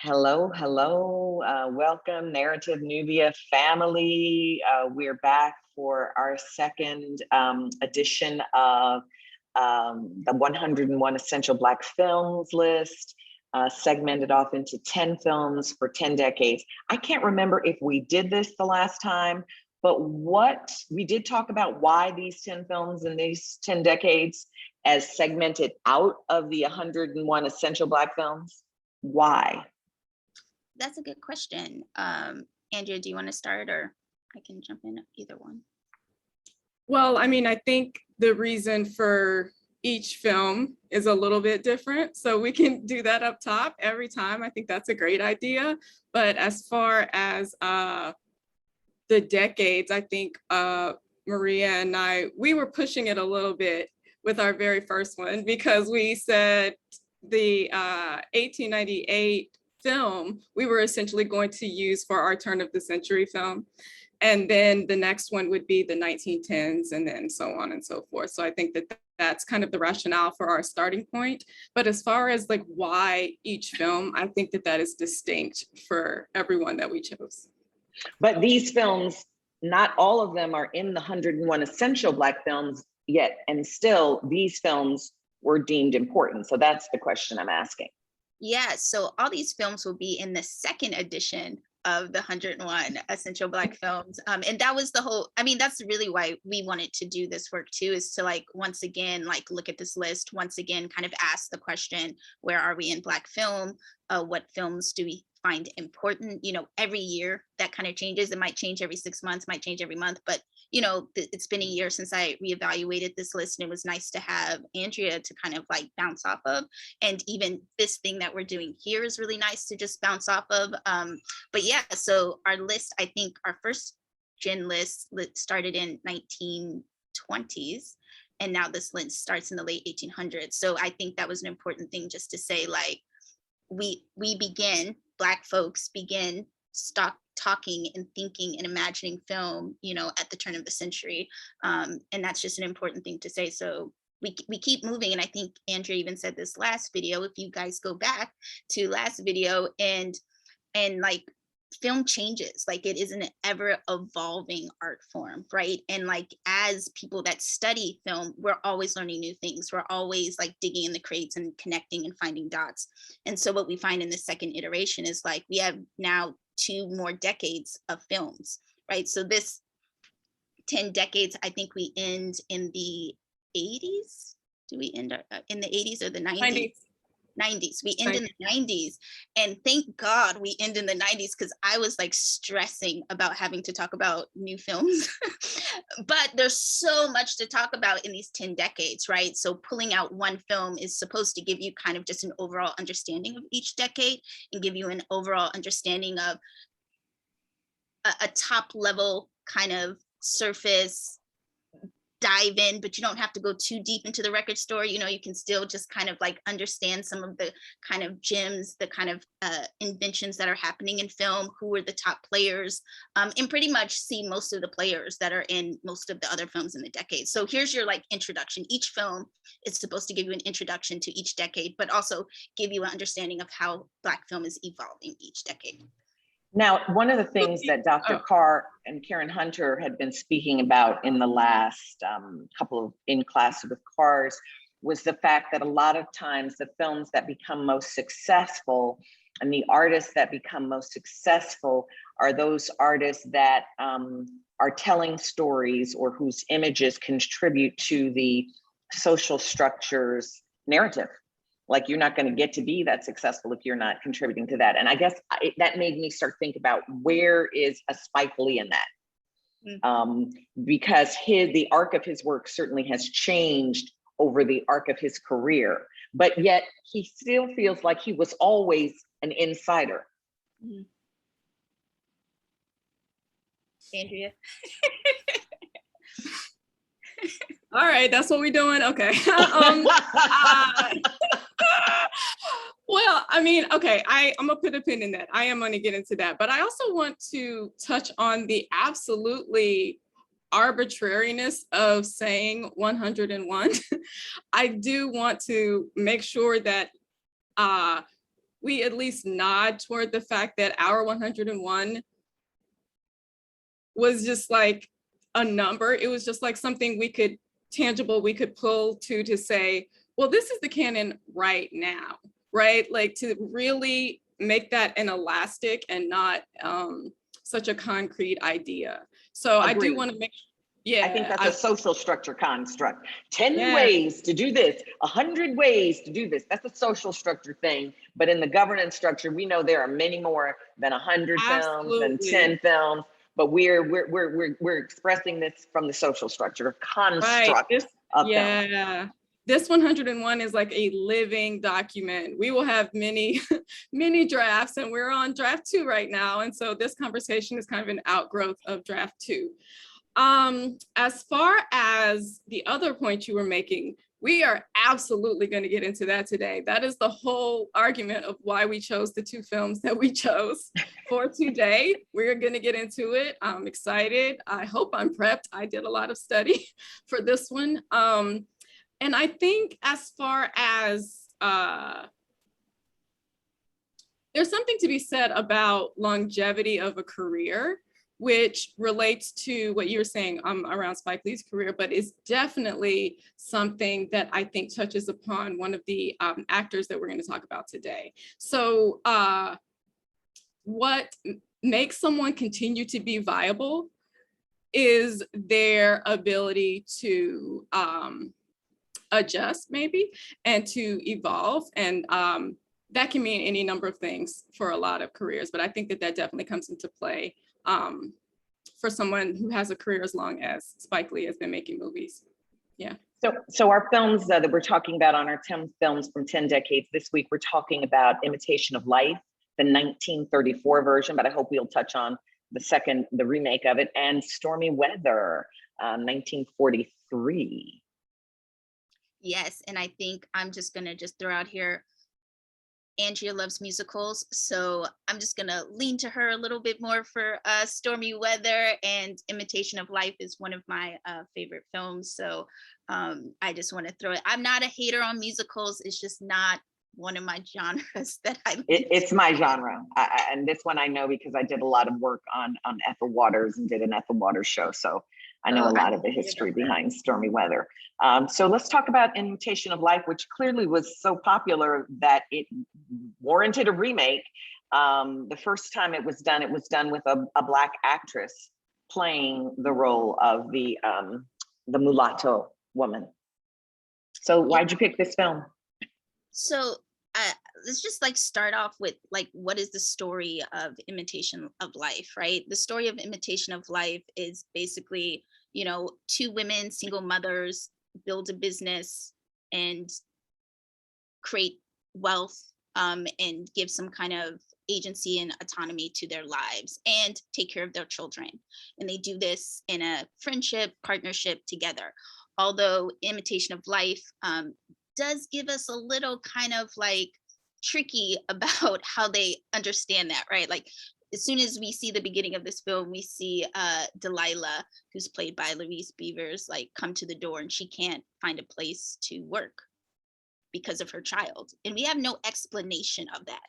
Hello, hello. Welcome, Narrative Nubia family. We're back for our second edition of the 101 Essential Black Films list, segmented off into 10 films for 10 decades. I can't remember if we did this the last time, but what we did talk about why these 10 films in these 10 decades as segmented out of the 101 Essential Black Films. Why? That's a good question. Andrea, do you want to start, or I can jump in either one? Well, I mean, I think the reason for each film is a little bit different. So we can do that up top every time. I think that's a great idea. But as far as the decades, I think Maria and we were pushing it a little bit with our very first one, because we said the 1898 film we were essentially going to use for our turn of the century film. And then the next one would be the 1910s, and then so on and so forth. So I think that that's kind of the rationale for our starting point. But as far as like why each film, I think that that is distinct for everyone that we chose. But these films, not all of them are in the 101 Essential Black Films yet, and still these films were deemed important. So that's the question I'm asking. Yeah, so all these films will be in the second edition of the 101 Essential Black Films. And that was the whole, I mean, that's really why we wanted to do this work too, is to like, once again, like look at this list, once again, kind of ask the question, where are we in Black film? What films do we find important? You know, every year that kind of changes. It might change every 6 months, might change every month, but you know, it's been a year since I reevaluated this list, and it was nice to have Andrea to kind of like bounce off of. And even this thing that we're doing here is really nice to just bounce off of. But yeah, so our list, I think our first gen list started in 1920s. And now this list starts in the late 1800s. So I think that was an important thing just to say, like, we begin, Black folks begin talking and thinking and imagining film, you know, at the turn of the century. And that's just an important thing to say. So we keep moving. And I think Andrea even said this last video, if you guys go back to last video, and like film changes, like it is an ever evolving art form, right? And like as people that study film, we're always learning new things. We're always like digging in the crates and connecting and finding dots. And so what we find in the second iteration is like we have now 2 more decades of films, right? So this 10 decades, I think we end in the 80s. Do we end in the 80s or the 90s? 90s. We end in the 90s, and thank God we end in the 90s, because I was like stressing about having to talk about new films. But there's so much to talk about in these 10 decades, right? So pulling out one film is supposed to give you kind of just an overall understanding of each decade, and give you an overall understanding of a top level kind of surface dive in, but you don't have to go too deep into the record story. You know, you can still just kind of like understand some of the kind of gems, the kind of inventions that are happening in film, who are the top players, and pretty much see most of the players that are in most of the other films in the decade. So here's your like introduction. Each film is supposed to give you an introduction to each decade, but also give you an understanding of how Black film is evolving each decade. Now, one of the things that Dr. Carr and Karen Hunter had been speaking about in the last couple of In Class with Cars was the fact that a lot of times the films that become most successful and the artists that become most successful are those artists that are telling stories or whose images contribute to the social structure's narrative. Like, you're not going to get to be that successful if you're not contributing to that. And I guess that made me start thinking about, where is a Spike Lee in that? Because the arc of his work certainly has changed over the arc of his career, but yet he still feels like he was always an insider. Andrea? All right, that's what we're doing. Okay. Well, I mean, okay, I'm gonna put a pin in that. I am gonna get into that, but I also want to touch on the absolutely arbitrariness of saying 101. I do want to make sure that we at least nod toward the fact that our 101 was just like a number. It was just like something we could pull to say, well, this is the canon right now, right? Like to really make that an elastic and not such a concrete idea. So Agreed. I do want to make, yeah. I think that's a social structure construct. 10 Yeah. ways to do this, 100 ways to do this. That's a social structure thing. But in the governance structure, we know there are many more than 100 films and 10 films. But we're expressing this from the social structure construct of film. This 101 is like a living document. We will have many, many drafts, and we're on draft 2 right now. And so this conversation is kind of an outgrowth of draft 2. As far as the other point you were making, we are absolutely going to get into that today. That is the whole argument of why we chose the 2 films that we chose for today. We're going to get into it. I'm excited. I hope I'm prepped. I did a lot of study for this one. And I think as far as there's something to be said about longevity of a career, which relates to what you were saying around Spike Lee's career, but is definitely something that I think touches upon one of the actors that we're going to talk about today. So what makes someone continue to be viable is their ability to adjust maybe and to evolve. And that can mean any number of things for a lot of careers, but I think that definitely comes into play for someone who has a career as long as Spike Lee has been making movies. Yeah. So our films that we're talking about on our 10 films from 10 decades, this week we're talking about Imitation of Life, the 1934 version, but I hope we'll touch on the remake of it, and Stormy Weather, 1943. Yes, and I think I'm just gonna throw out here, Andrea loves musicals, so I'm just gonna lean to her a little bit more for Stormy Weather, and Imitation of Life is one of my favorite films. So I just want to throw it. I'm not a hater on musicals. It's just not one of my genres that it's my genre. And this one I know because I did a lot of work on Ethel Waters and did an Ethel Waters show. So I know a lot of the history behind Stormy Weather. So let's talk about Imitation of Life, which clearly was so popular that it warranted a remake. The first time it was done with a Black actress playing the role of the mulatto woman. So why'd you pick this film? So let's just start off with what is the story of Imitation of Life, right? The story of Imitation of Life is basically, 2 women, single mothers, build a business and create wealth and give some kind of agency and autonomy to their lives and take care of their children. And they do this in a friendship, partnership together. Although Imitation of Life does give us a little kind of tricky about how they understand that, right? As soon as we see the beginning of this film, we see Delilah, who's played by Louise Beavers, come to the door, and she can't find a place to work because of her child. And we have no explanation of that.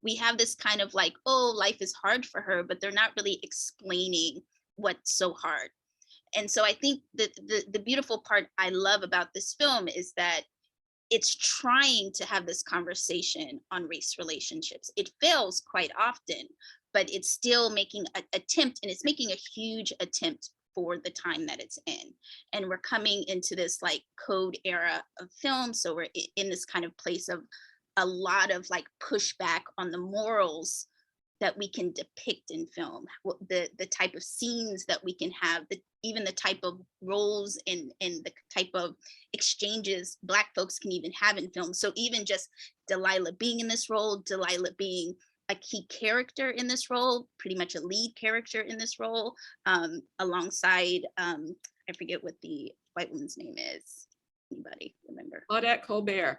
We have this kind of oh, life is hard for her, but they're not really explaining what's so hard. And so I think that the beautiful part I love about this film is that it's trying to have this conversation on race relationships. It fails quite often, but it's still making an attempt, and it's making a huge attempt for the time that it's in. And we're coming into this code era of film. So we're in this kind of place of a lot of pushback on the morals that we can depict in film, the type of scenes that we can have, even the type of roles and the type of exchanges Black folks can even have in film. So even just Delilah being in this role, Delilah being a key character in this role, pretty much a lead character in this role, alongside, I forget what the white woman's name is. Anybody remember? Claudette Colbert.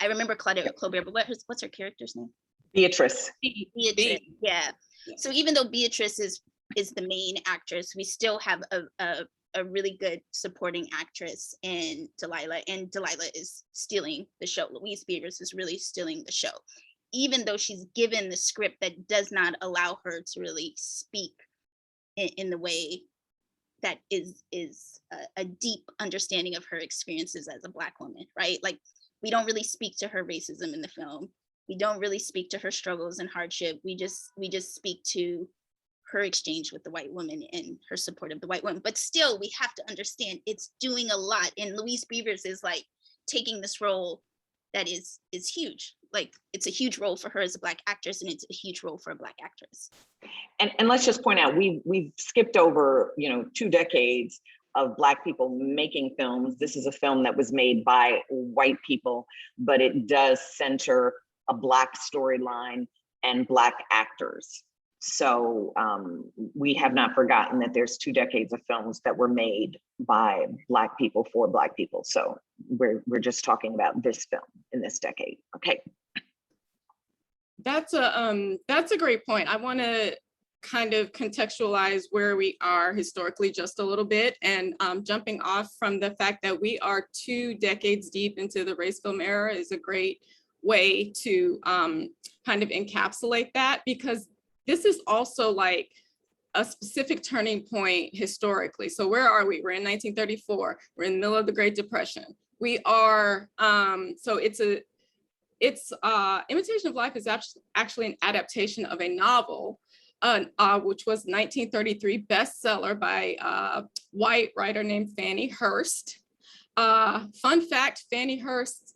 I remember Claudette Colbert, but what's her character's name? Beatrice. Beatrice, yeah. So even though Beatrice is the main actress, we still have a really good supporting actress in Delilah, and Delilah is stealing the show. Louise Beavers is really stealing the show. even though she's given the script that does not allow her to really speak in the way that is a deep understanding of her experiences as a Black woman, right? Like, we don't really speak to her racism in the film. We don't really speak to her struggles and hardship. We just speak to her exchange with the white woman and her support of the white woman. But still, we have to understand it's doing a lot. And Louise Beavers is like taking this role that is huge. Like, it's a huge role for her as a Black actress, and it's a huge role for a Black actress. And let's just point out, we've skipped over, 2 decades of Black people making films. This is a film that was made by white people, but it does center a Black storyline and Black actors. So we have not forgotten that there's 2 decades of films that were made by Black people for Black people. So we're just talking about this film in this decade. Okay. That's a great point. I want to kind of contextualize where we are historically just a little bit, and jumping off from the fact that we are 2 decades deep into the race film era is a great way to kind of encapsulate that, because this is also like a specific turning point historically. So where are we? We're in 1934. We're in the middle of the Great Depression. We are, so Imitation of Life is actually an adaptation of a novel, which was 1933 bestseller by a white writer named Fannie Hurst. Fun fact, Fannie Hurst's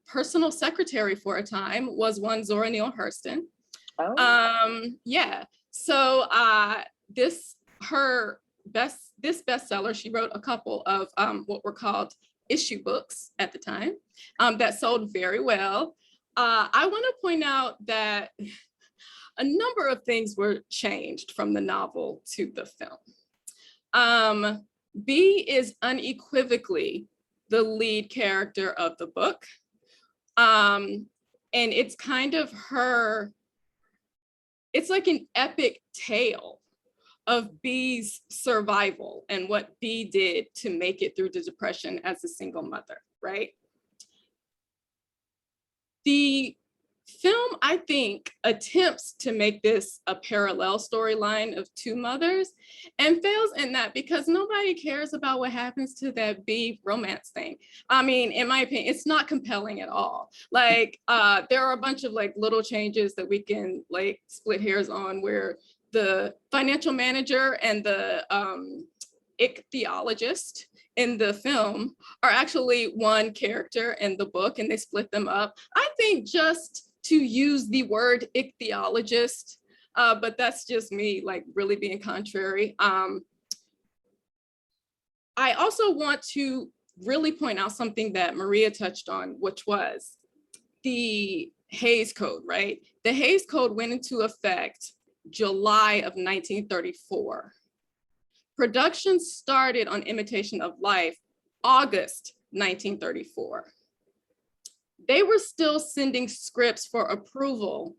personal secretary for a time was one Zora Neale Hurston. Oh. Yeah, so this bestseller, she wrote a couple of what were called issue books at the time that sold very well. I want to point out that a number of things were changed from the novel to the film. B is unequivocally the lead character of the book. And it's kind of her, it's like an epic tale of B's survival and what B did to make it through the Depression as a single mother, right? The film, I think, attempts to make this a parallel storyline of 2 mothers and fails in that because nobody cares about what happens to that B romance thing. I mean, in my opinion, it's not compelling at all. Like, there are a bunch of like little changes that we can like split hairs on, where the financial manager and the ichthyologist in the film are actually one character in the book, and they split them up. I think just to use the word ichthyologist, but that's just me like really being contrary. I also want to really point out something that Maria touched on, which was the Hays Code, right? The Hays Code went into effect July of 1934. Production started on Imitation of Life, August 1934. They were still sending scripts for approval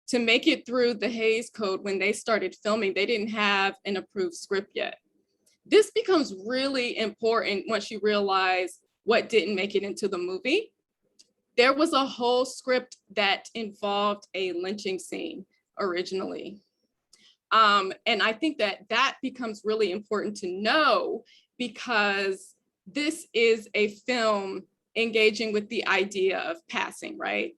to make it through the Hays Code when they started filming. They didn't have an approved script yet. This becomes really important once you realize what didn't make it into the movie. There was a whole script that involved a lynching scene originally. And I think that that becomes really important to know, because this is a film engaging with the idea of passing, right?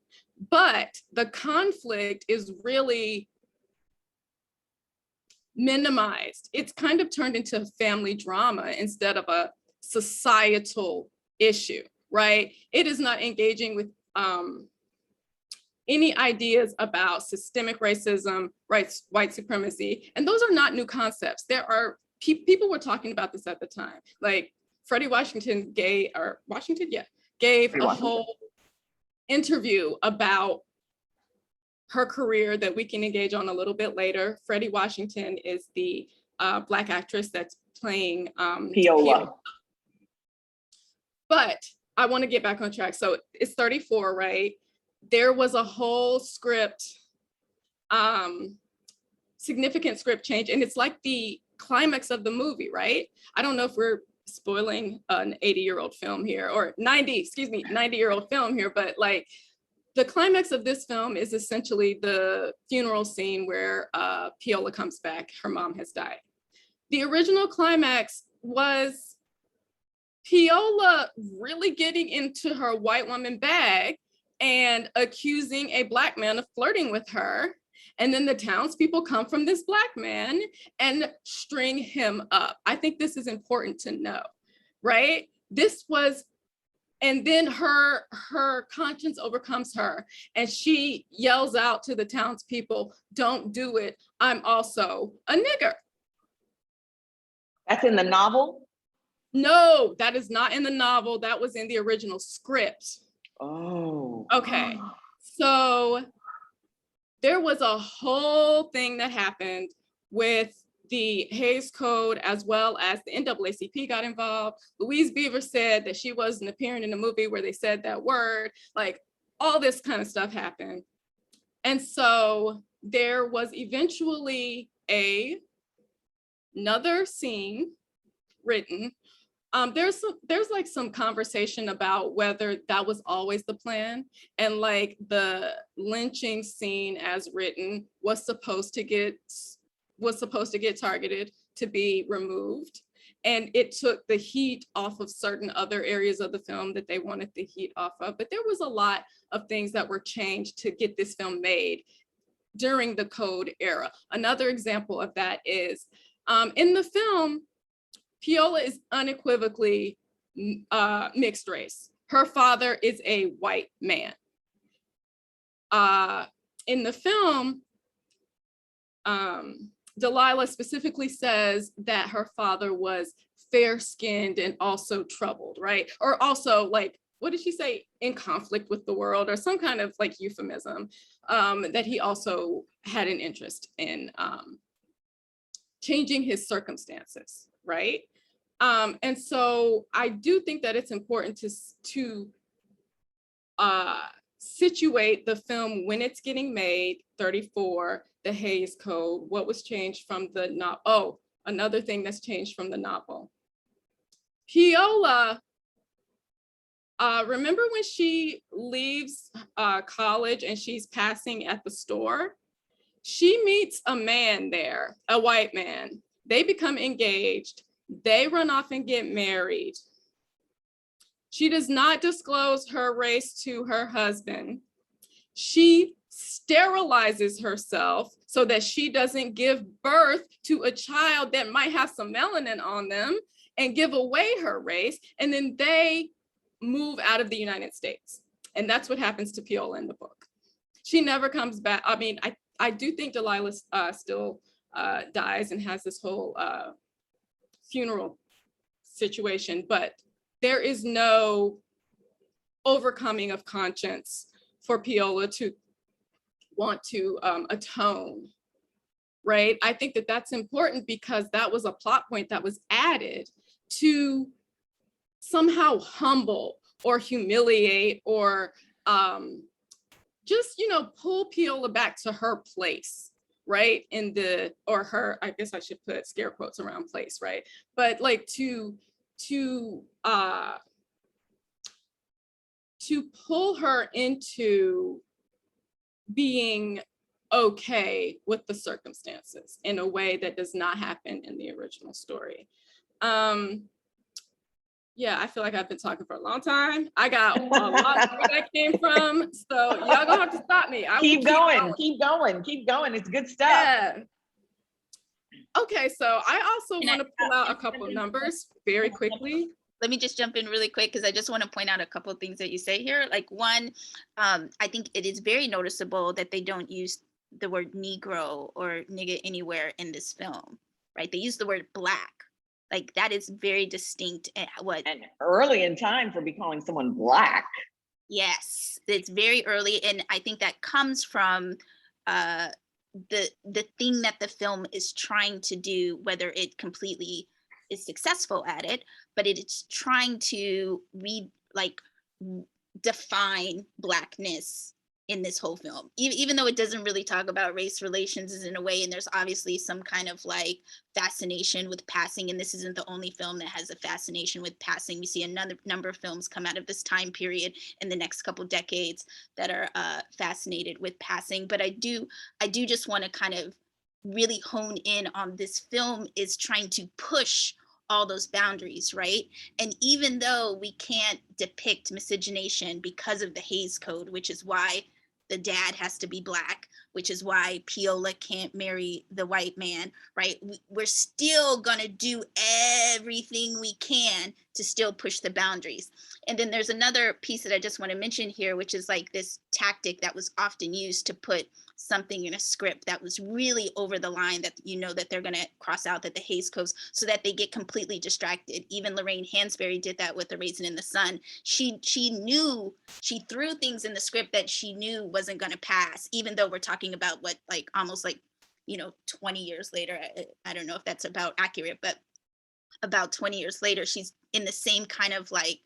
But the conflict is really minimized. It's kind of turned into a family drama instead of a societal issue, right? It is not engaging with any ideas about systemic racism, white supremacy, and those are not new concepts. There are people were talking about this at the time. Like Freddie Washington gave a whole interview about her career that we can engage on a little bit later. Freddie Washington is the Black actress that's playing Piola. But I want to get back on track. So it's 34, right? There was a whole script, significant script change, and it's like the climax of the movie, right? I don't know if we're spoiling an 80-year-old film here, or 90-year-old film here, but like the climax of this film is essentially the funeral scene where Piola comes back, her mom has died. The original climax was Piola really getting into her white woman bag and accusing a Black man of flirting with her. And then the townspeople come from this Black man and string him up. I think this is important to know, right? This was, and then her conscience overcomes her and she yells out to the townspeople, "Don't do it, I'm also a nigger." That's in the novel? No, that is not in the novel. That was in the original script. Oh. Okay, so there was a whole thing that happened with the Hays Code, as well as the NAACP got involved. Louise Beaver said that she wasn't appearing in a movie where they said that word, like all this kind of stuff happened. And so there was eventually another scene written. There's like some conversation about whether that was always the plan, and like the lynching scene as written was supposed to get targeted to be removed, and it took the heat off of certain other areas of the film that they wanted the heat off of. But there was a lot of things that were changed to get this film made during the Code era. Another example of that is in the film, Piola is unequivocally mixed race. Her father is a white man. In the film, Delilah specifically says that her father was fair-skinned and also troubled, right? Or also, like, what did she say? In conflict with the world, or some kind of like euphemism, that he also had an interest in changing his circumstances, right? And so I do think that it's important to situate the film when it's getting made. 34, the Hays Code, what was changed from the novel. Oh, another thing that's changed from the novel. Piola, remember when she leaves college and she's passing at the store? She meets a man there, a white man. They become engaged. They run off and get married. She does not disclose her race to her husband. She sterilizes herself so that she doesn't give birth to a child that might have some melanin on them and give away her race. And then they move out of the United States. And that's what happens to Piola in the book. She never comes back. I mean, I do think Delilah still dies and has this whole funeral situation, but there is no overcoming of conscience for Piola to want to atone, right? I think that that's important because that was a plot point that was added to somehow humble or humiliate or just, you know, pull Piola back to her place, right? In the, or her, I guess I should put scare quotes around place, right? But like to pull her into being okay with the circumstances in a way that does not happen in the original story. Yeah, I feel like I've been talking for a long time. I got a lot where that came from, so y'all gonna have to stop me. Keep going. It's good stuff. Yeah. Okay, so I also want to pull out a couple of numbers very quickly. Let me just jump in really quick because I just want to point out a couple of things that you say here. Like one, I think it is very noticeable that they don't use the word Negro or nigga anywhere in this film, right? They use the word Black. Like that is very distinct. And early in time for be calling someone Black. Yes, it's very early, and I think that comes from the thing that the film is trying to do, whether it completely is successful at it, but it's trying to define Blackness in this whole film, even though it doesn't really talk about race relations in a way, and there's obviously some kind of like fascination with passing, and this isn't the only film that has a fascination with passing. We see another number of films come out of this time period in the next couple decades that are fascinated with passing. But I do just want to kind of really hone in on this film is trying to push all those boundaries, right? And even though we can't depict miscegenation because of the Hays Code, which is why the dad has to be Black, which is why Piola can't marry the white man, right? We're still gonna do everything we can to still push the boundaries. And then there's another piece that I just want to mention here, which is like this tactic that was often used to put something in a script that was really over the line, that you know that they're going to cross out, that the Hays Codes, so that they get completely distracted. Even Lorraine Hansberry did that with The Raisin in the Sun. She knew, she threw things in the script that she knew wasn't going to pass, even though we're talking about what, like almost like, you know, 20 years later. I don't know if that's about accurate, but about 20 years later, she's in the same kind of like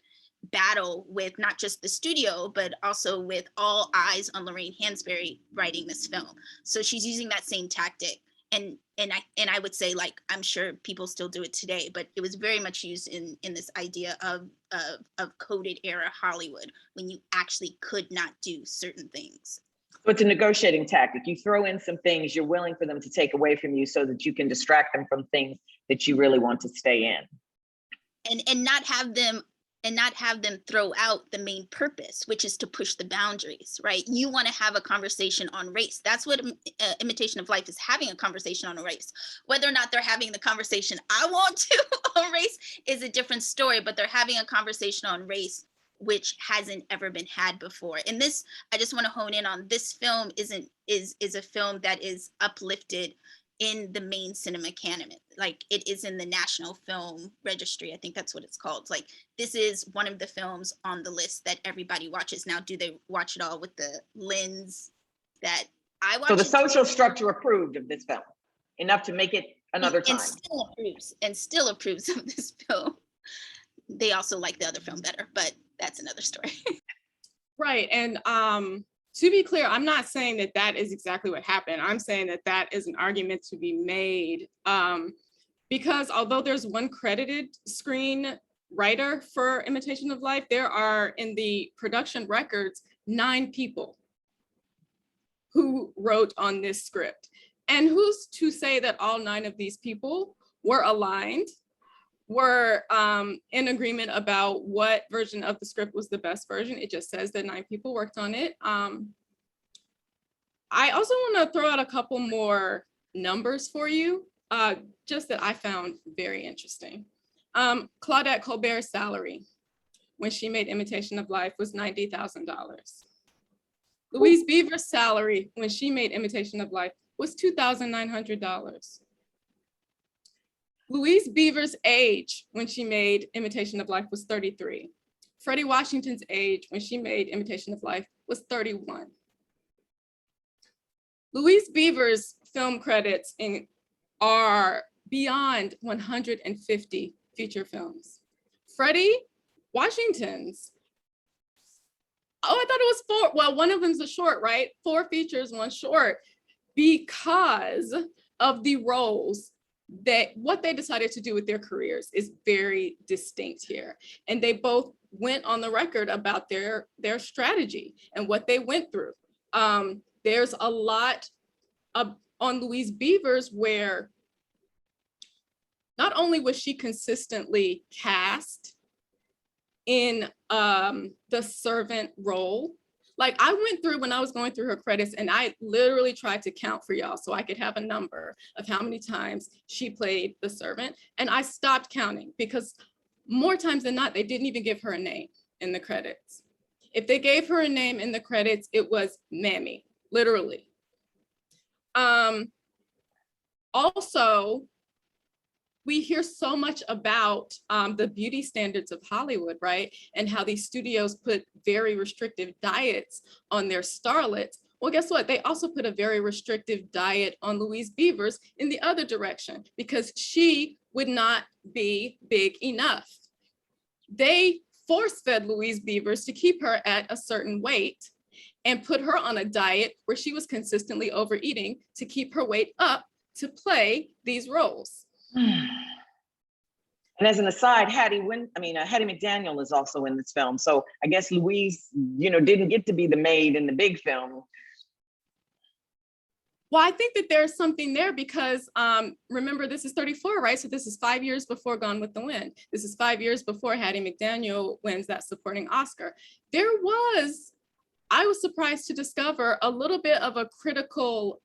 battle with not just the studio, but also with all eyes on Lorraine Hansberry writing this film. So she's using that same tactic. And I would say, like, I'm sure people still do it today, but it was very much used in this idea of coded era Hollywood, when you actually could not do certain things. So it's a negotiating tactic. You throw in some things you're willing for them to take away from you so that you can distract them from things that you really want to stay in. And not have them throw out the main purpose, which is to push the boundaries, right? You want to have a conversation on race. That's what Imitation of Life is, having a conversation on race. Whether or not they're having the conversation I want to on race is a different story, but they're having a conversation on race which hasn't ever been had before. And this, I just want to hone in on, this film is a film that is uplifted in the main cinema canon. Like, it is in the National Film Registry. I think that's what it's called. Like, this is one of the films on the list that everybody watches. Now, do they watch it all with the lens that I watch? So the social structure approved of this film enough to make it another time. And still approves of this film. They also like the other film better, but that's another story. Right. And to be clear, I'm not saying that that is exactly what happened. I'm saying that that is an argument to be made, because although there's one credited screenwriter for Imitation of Life, there are, in the production records, 9 people who wrote on this script. And who's to say that all 9 of these people were aligned, were in agreement about what version of the script was the best version? It just says that 9 people worked on it. I also want to throw out a couple more numbers for you, just that I found very interesting. Claudette Colbert's salary when she made Imitation of Life was $90,000. Louise Beaver's salary when she made Imitation of Life was $2,900. Louise Beaver's age when she made Imitation of Life was 33. Freddie Washington's age when she made Imitation of Life was 31. Louise Beaver's film credits are beyond 150 feature films. Freddie Washington's, I thought it was 4. Well, one of them's a short, right? 4 features, 1 short, because of the roles that what they decided to do with their careers is very distinct here. And they both went on the record about their strategy and what they went through. There's a lot on Louise Beaver's where not only was she consistently cast in the servant role, like I went through when I was going through her credits and I literally tried to count for y'all so I could have a number of how many times she played the servant. And I stopped counting because more times than not, they didn't even give her a name in the credits. If they gave her a name in the credits, it was Mammy, literally. Also, we hear so much about the beauty standards of Hollywood, right? And how these studios put very restrictive diets on their starlets. Well, guess what? They also put a very restrictive diet on Louise Beaver's in the other direction because she would not be big enough. They force-fed Louise Beaver's to keep her at a certain weight. and put her on a diet where she was consistently overeating to keep her weight up to play these roles. And as an aside, Hattie McDaniel is also in this film. So I guess Louise, didn't get to be the maid in the big film. Well, I think that there's something there because remember, this is 34, right? So this is 5 years before Gone with the Wind. This is 5 years before Hattie McDaniel wins that supporting Oscar. I was surprised to discover a little bit of a critical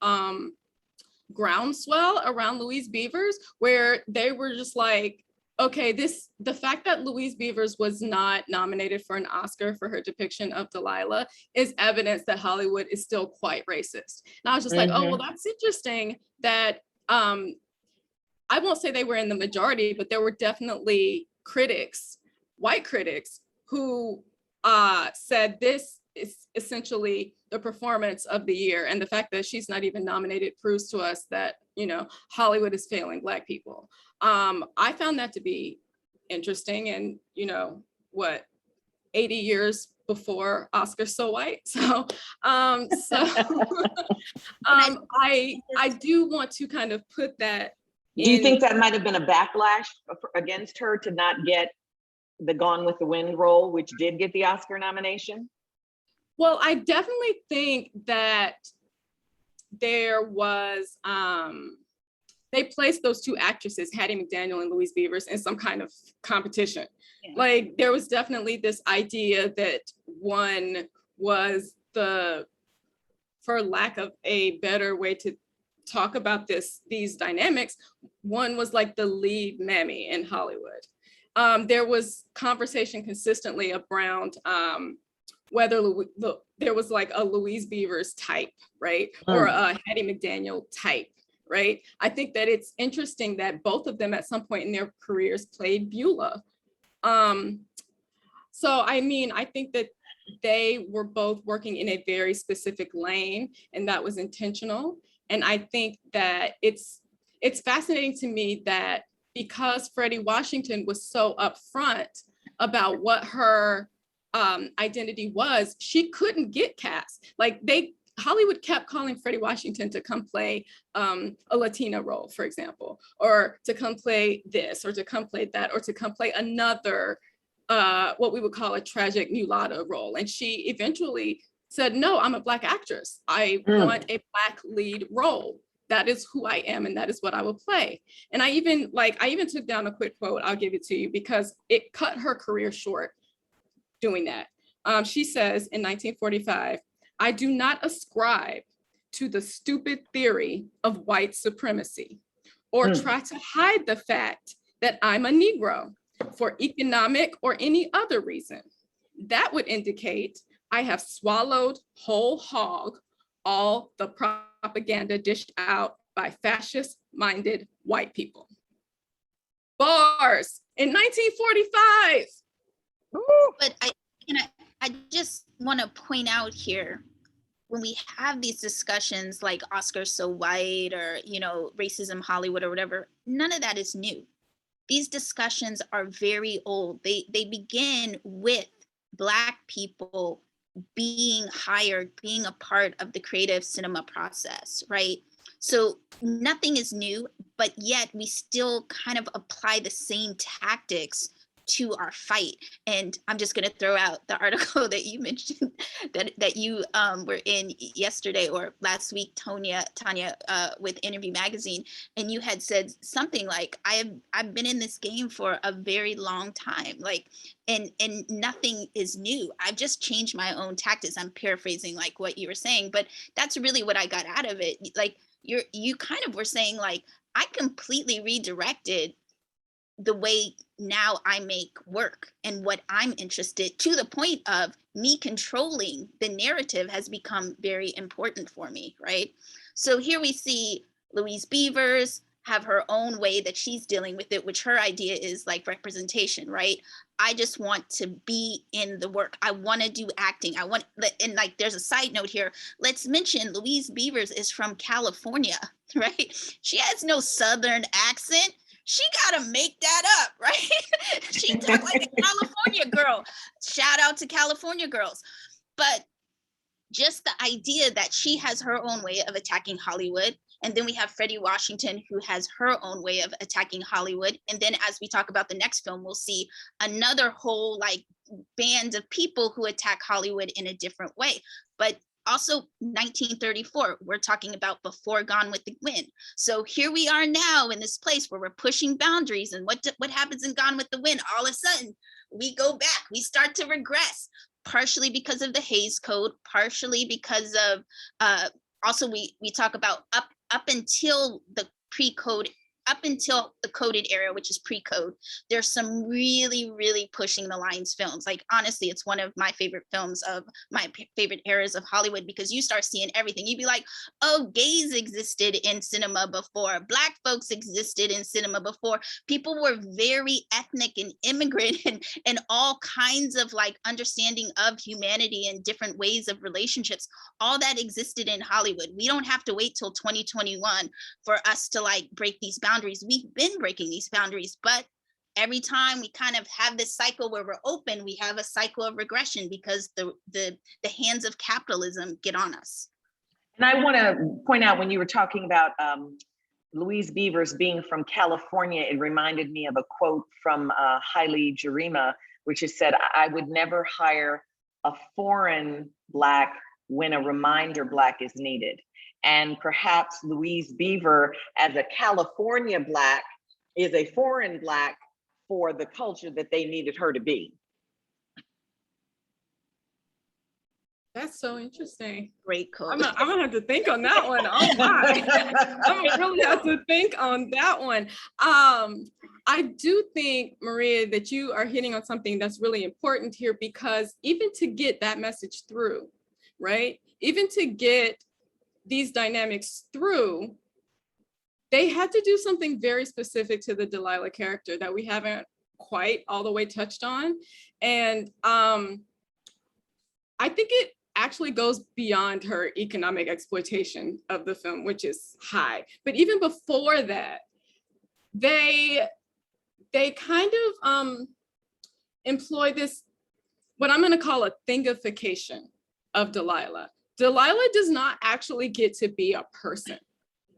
groundswell around Louise Beavers, where they were just like, okay, the fact that Louise Beavers was not nominated for an Oscar for her depiction of Delilah is evidence that Hollywood is still quite racist. And I was just like, oh, well, that's interesting that I won't say they were in the majority, but there were definitely critics, white critics, who said this is essentially the performance of the year. And the fact that she's not even nominated proves to us that, Hollywood is failing Black people. I found that to be interesting, and 80 years before Oscar So White. So I do want to kind of put that. Do you think that might have been a backlash against her to not get the Gone with the Wind role, which did get the Oscar nomination? Well, I definitely think that there was, they placed those two actresses, Hattie McDaniel and Louise Beavers, in some kind of competition. Yeah. Like, there was definitely this idea that one was for lack of a better way to talk about these dynamics, one was like the lead mammy in Hollywood. There was conversation consistently around whether there was like a Louise Beavers type, right? Or a Hattie McDaniel type, right? I think that it's interesting that both of them at some point in their careers played Beulah. So, I think that they were both working in a very specific lane, and that was intentional. And I think that it's fascinating to me that because Freddie Washington was so upfront about what her identity was, she couldn't get cast. Like, Hollywood kept calling Freddie Washington to come play a Latina role, for example, or to come play this, or to come play that, or to come play another, what we would call a tragic mulatto role. And she eventually said, no, I'm a Black actress. I want a Black lead role. That is who I am, and that is what I will play. And I even took down a quick quote, I'll give it to you, because it cut her career short doing that. She says in 1945, I do not ascribe to the stupid theory of white supremacy or try to hide the fact that I'm a Negro for economic or any other reason. That would indicate I have swallowed whole hog all the propaganda dished out by fascist-minded white people. Bars in 1945. But I just want to point out here, when we have these discussions like Oscar So White or, racism Hollywood or whatever, none of that is new. These discussions are very old. They begin with Black people being hired, being a part of the creative cinema process, right? So nothing is new, but yet we still kind of apply the same tactics to our fight. And I'm just going to throw out the article that you mentioned that you were in yesterday or last week, Tanya, with Interview Magazine, and you had said something like, I've been in this game for a very long time, like, and nothing is new. I've just changed my own tactics. I'm paraphrasing like what you were saying, but that's really what I got out of it. Like, you kind of were saying, like, I completely redirected the way now I make work and what I'm interested, to the point of me controlling the narrative has become very important for me, right? So here we see Louise Beavers have her own way that she's dealing with it, which her idea is like representation, right? I just want to be in the work. I want to do acting. And like, there's a side note here. Let's mention Louise Beavers is from California, right? She has no Southern accent. She gotta make that up, right? She talked like a California girl. Shout out to California girls. But just the idea that she has her own way of attacking Hollywood. And then we have Freddie Washington, who has her own way of attacking Hollywood. And then as we talk about the next film, we'll see another whole like band of people who attack Hollywood in a different way. But also 1934, we're talking about before Gone with the Wind. So here we are now in this place where we're pushing boundaries. And what happens in Gone with the Wind? All of a sudden, we go back, we start to regress, partially because of the Hays Code, partially because of, also we talk about up until the pre-code, up until the coded era, which is pre-code, there's some really, really pushing the lines films. Like, honestly, it's one of my favorite films of my favorite eras of Hollywood, because you start seeing everything. You'd be like, oh, gays existed in cinema before, Black folks existed in cinema before. People were very ethnic and immigrant and all kinds of like understanding of humanity and different ways of relationships. All that existed in Hollywood. We don't have to wait till 2021 for us to like break these boundaries. We've been breaking these boundaries, but every time we kind of have this cycle where we're open, we have a cycle of regression because the hands of capitalism get on us. And I want to point out, when you were talking about Louise Beavers being from California, it reminded me of a quote from Haile Gerima, which is said, "I would never hire a foreign Black when a reminder Black is needed." And perhaps Louise Beaver, as a California Black, is a foreign Black for the culture that they needed her to be. That's so interesting. Great quote. I'm gonna have to think on that one. Oh my, I'm gonna really have to think on that one. I do think, Maria, that you are hitting on something that's really important here, because even to get that message through, right? Even to get these dynamics through, they had to do something very specific to the Delilah character that we haven't quite all the way touched on. And I think it actually goes beyond her economic exploitation of the film, which is high. But even before that, they kind of employ this, what I'm gonna call a thingification of Delilah. Delilah does not actually get to be a person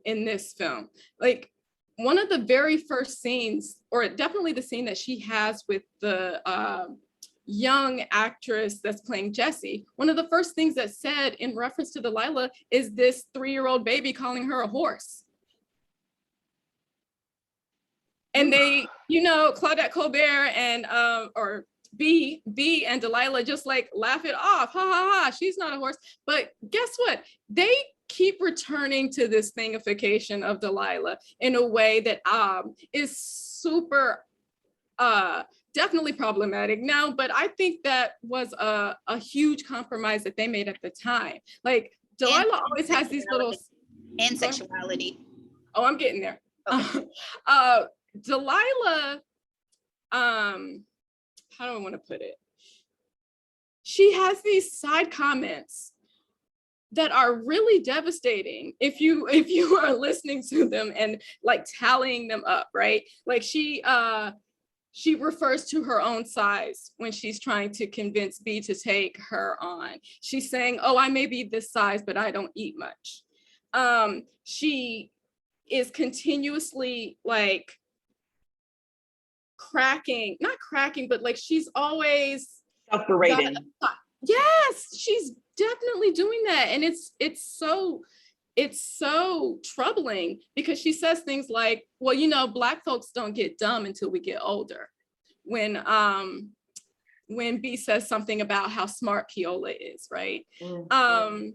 in this film. Like, one of the very first scenes, or definitely the scene that she has with the young actress that's playing Jessie, one of the first things that's said in reference to Delilah is this 3-year-old baby calling her a horse. And they, you know, Claudette Colbert and, or B and Delilah just like laugh it off. Ha ha ha, she's not a horse. But guess what? They keep returning to this thingification of Delilah in a way that is super definitely problematic now, but I think that was a huge compromise that they made at the time. Like, Delilah always has these little... And sexuality. Oh, I'm getting there. Okay. Delilah, how do I want to put it? She has these side comments that are really devastating if you are listening to them and like tallying them up, right? Like, she refers to her own size when she's trying to convince B to take her on. She's saying, oh, I may be this size, but I don't eat much. She is continuously like not cracking, but like she's always self-berating. Yes, she's definitely doing that. And it's so troubling, because she says things like, well, you know, Black folks don't get dumb until we get older. When B says something about how smart Peola is, right? Mm-hmm.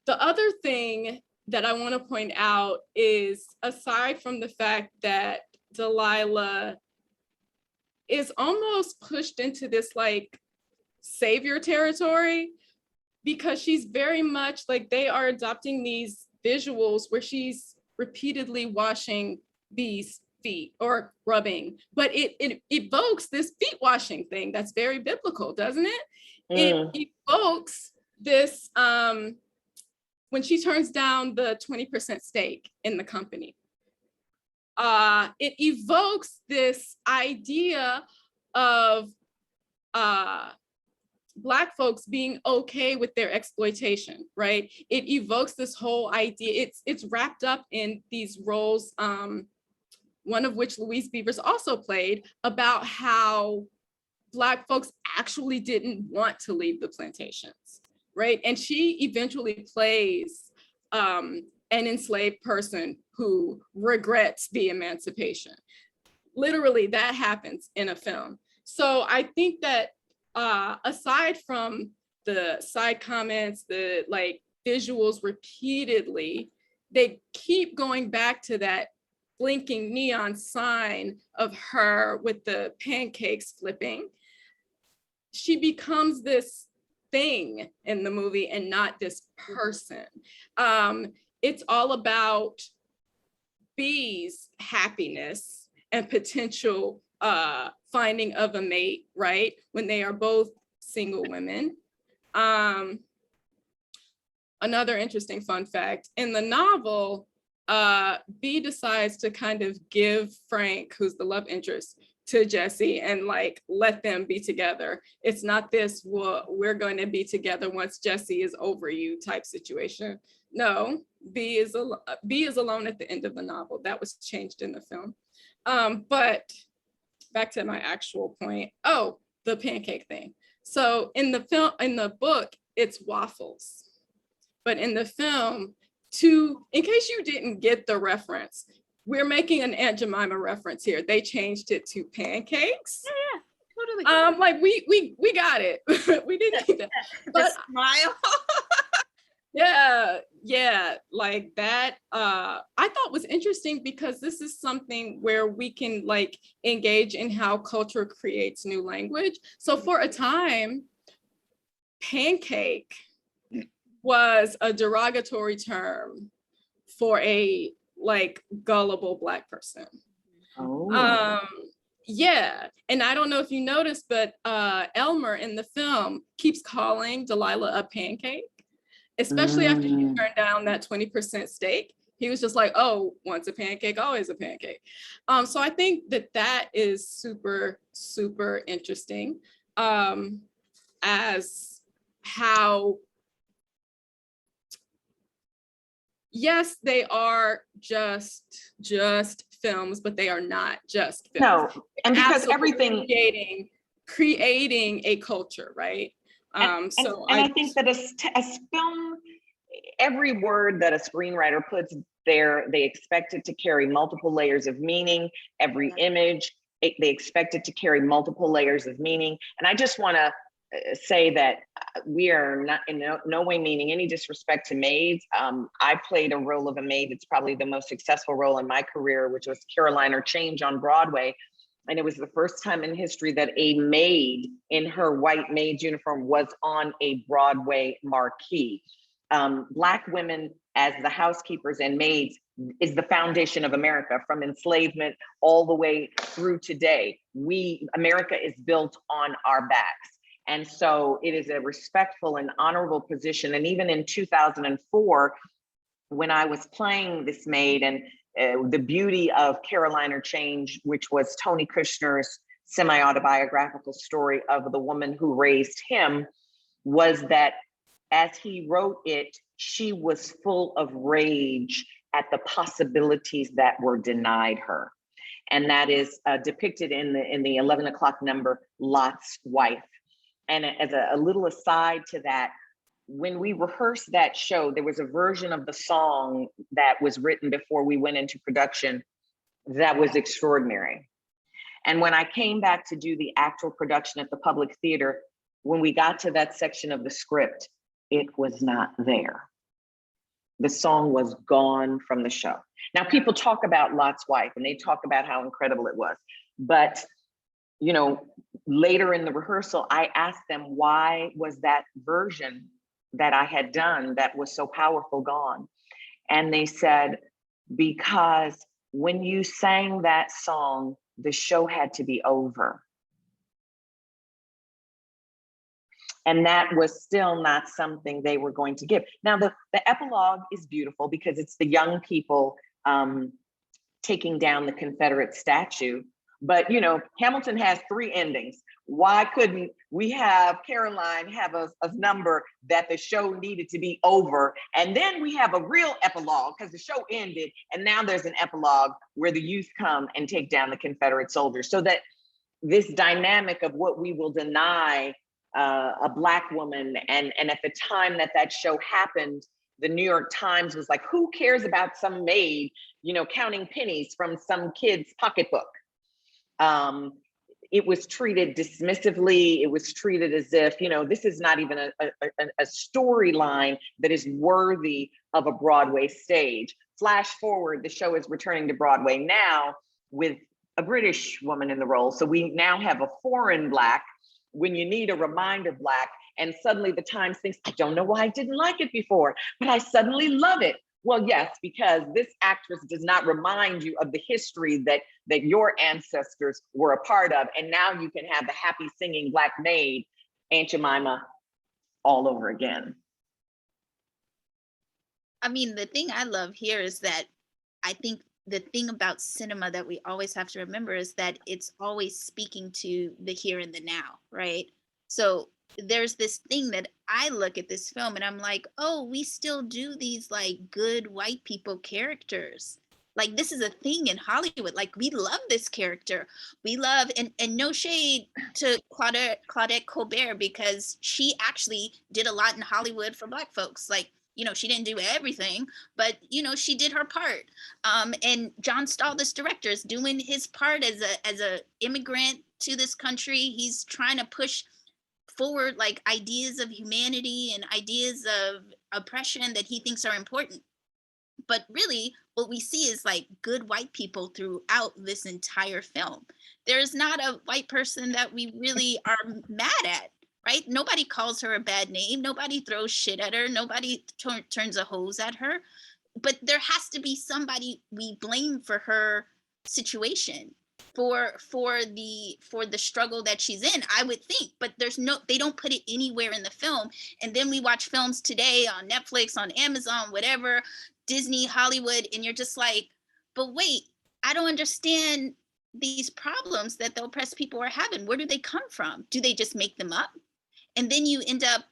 The other thing that I want to point out is, aside from the fact that Delilah is almost pushed into this like savior territory, because she's very much like, they are adopting these visuals where she's repeatedly washing B's feet or rubbing, but it evokes this feet washing thing that's very biblical, doesn't it? It evokes this when she turns down the 20% stake in the company. It evokes this idea of Black folks being okay with their exploitation, right? It evokes this whole idea. It's wrapped up in these roles, one of which Louise Beavers also played, about how Black folks actually didn't want to leave the plantations, right? And she eventually plays an enslaved person who regrets the emancipation. Literally, that happens in a film. So I think that aside from the side comments, the like visuals repeatedly, they keep going back to that blinking neon sign of her with the pancakes flipping. She becomes this thing in the movie and not this person. It's all about B's happiness and potential finding of a mate, right? When they are both single women. Another interesting fun fact, in the novel, B decides to kind of give Frank, who's the love interest, to Jesse and like let them be together. It's not this, well, we're going to be together once Jesse is over you type situation. No, B is alone at the end of the novel. That was changed in the film. But back to my actual point. Oh, the pancake thing. So in the book, it's waffles. But in the film, in case you didn't get the reference, we're making an Aunt Jemima reference here. They changed it to pancakes. Yeah, totally. Like we got it. We didn't need that. But smile. yeah, like that. I thought was interesting because this is something where we can like engage in how culture creates new language. So for a time, pancake was a derogatory term for a like gullible Black person. Oh. Yeah, and I don't know if you noticed, but Elmer in the film keeps calling Delilah a pancake, especially after she turned down that 20% stake. He was just like, oh, once a pancake, always a pancake. So I think that is super, super interesting as how, yes, they are just films, but they are not just films. No, and because everything creating a culture, right? I think that a film, every word that a screenwriter puts there, they expect it to carry multiple layers of meaning. Every image, they expect it to carry multiple layers of meaning. And I just want to say that we are not in no way meaning any disrespect to maids. I played a role of a maid. It's probably the most successful role in my career, which was Caroline or Change on Broadway. And it was the first time in history that a maid in her white maid's uniform was on a Broadway marquee. Black women as the housekeepers and maids is the foundation of America, from enslavement all the way through today. America is built on our backs. And so it is a respectful and honorable position. And even in 2004, when I was playing this maid, and the beauty of Caroline or Change, which was Tony Kushner's semi-autobiographical story of the woman who raised him, was that as he wrote it, she was full of rage at the possibilities that were denied her. And that is depicted in the 11 o'clock number, Lot's Wife. And as a little aside to that, when we rehearsed that show, there was a version of the song that was written before we went into production that was extraordinary. And when I came back to do the actual production at the Public Theater, when we got to that section of the script, it was not there. The song was gone from the show. Now, people talk about Lot's Wife and they talk about how incredible it was, but you know, later in the rehearsal, I asked them, why was that version that I had done that was so powerful gone? And they said, because when you sang that song, the show had to be over. And that was still not something they were going to give. Now, the epilogue is beautiful because it's the young people taking down the Confederate statue. But you know, Hamilton has 3 endings. why couldn't we have Caroline have a number that the show needed to be over? And then we have a real epilogue because the show ended. And now there's an epilogue where the youth come and take down the Confederate soldiers. So that this dynamic of what we will deny a Black woman. And at the time that show happened, the New York Times was like, who cares about some maid, counting pennies from some kid's pocketbook? It was treated dismissively. It was treated as if, this is not even a storyline that is worthy of a Broadway stage. Flash forward, the show is returning to Broadway now with a British woman in the role. So we now have a foreign Black when you need a reminder Black, and suddenly the Times thinks, I don't know why I didn't like it before, but I suddenly love it. Well, yes, because this actress does not remind you of the history that your ancestors were a part of. And now you can have the happy singing Black maid, Aunt Jemima, all over again. I mean, the thing I love here is that I think the thing about cinema that we always have to remember is that it's always speaking to the here and the now, right? So there's this thing that I look at this film and I'm like, oh, we still do these like good white people characters. Like this is a thing in Hollywood. Like we love this character. We love, and no shade to Claudette Colbert, because she actually did a lot in Hollywood for Black folks. Like, she didn't do everything, but she did her part. And John Stahl, this director, is doing his part as a immigrant to this country. He's trying to push forward like ideas of humanity and ideas of oppression that he thinks are important. But really what we see is like good white people throughout this entire film. There's not a white person that we really are mad at, right? Nobody calls her a bad name. Nobody throws shit at her. Nobody turns a hose at her. But there has to be somebody we blame for her situation, for the struggle that she's in, I would think. But they don't put it anywhere in the film. And then we watch films today on Netflix, on Amazon, whatever, Disney, Hollywood, and you're just like, but wait, I don't understand these problems that the oppressed people are having. Where do they come from? Do they just make them up? And then you end up,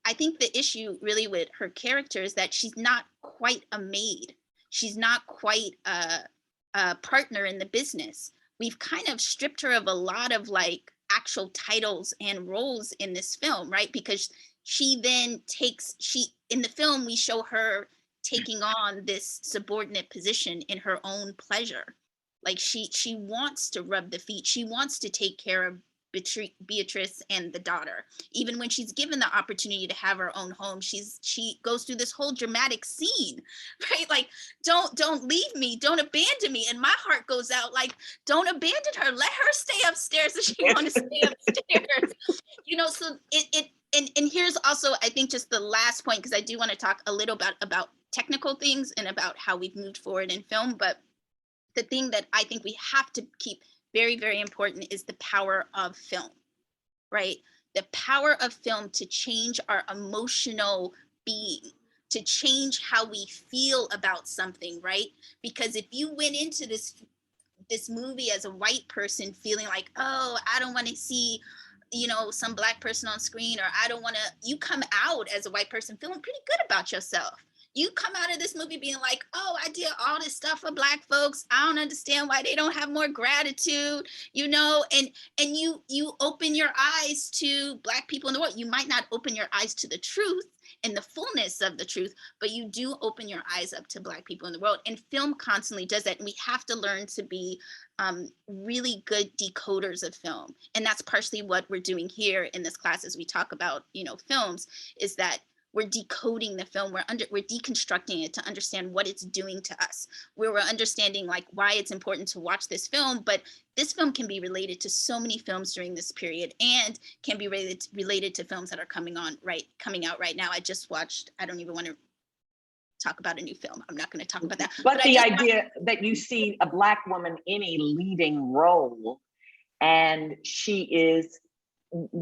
I think the issue really with her character is that she's not quite a maid. She's not quite a partner in the business. We've kind of stripped her of a lot of like actual titles and roles in this film, right? Because in the film, we show her taking on this subordinate position in her own pleasure. Like she wants to rub the feet. She wants to take care of Beatrice and the daughter. Even when she's given the opportunity to have her own home, she goes through this whole dramatic scene, right? Like, don't leave me, don't abandon me. And my heart goes out like, don't abandon her. Let her stay upstairs if she wants to stay upstairs. So and here's also, I think, just the last point, because I do want to talk a little about technical things and about how we've moved forward in film. But the thing that I think we have to keep very, very important is the power of film, right? The power of film to change our emotional being, to change how we feel about something, right? Because if you went into this movie as a white person feeling like, oh, I don't want to see, some Black person on screen, or you come out as a white person feeling pretty good about yourself. You come out of this movie being like, oh, I did all this stuff for Black folks. I don't understand why they don't have more gratitude, and you open your eyes to Black people in the world. You might not open your eyes to the truth and the fullness of the truth, but you do open your eyes up to Black people in the world. And film constantly does that. And we have to learn to be really good decoders of film. And that's partially what we're doing here in this class as we talk about, films, is that we're decoding the film. We're deconstructing it to understand what it's doing to us. We're understanding like why it's important to watch this film, but this film can be related to so many films during this period, and can be related to films that are coming out right now. I just watched, I don't even want to talk about a new film. I'm not going to talk about that. But the idea that you see a Black woman in a leading role, and she is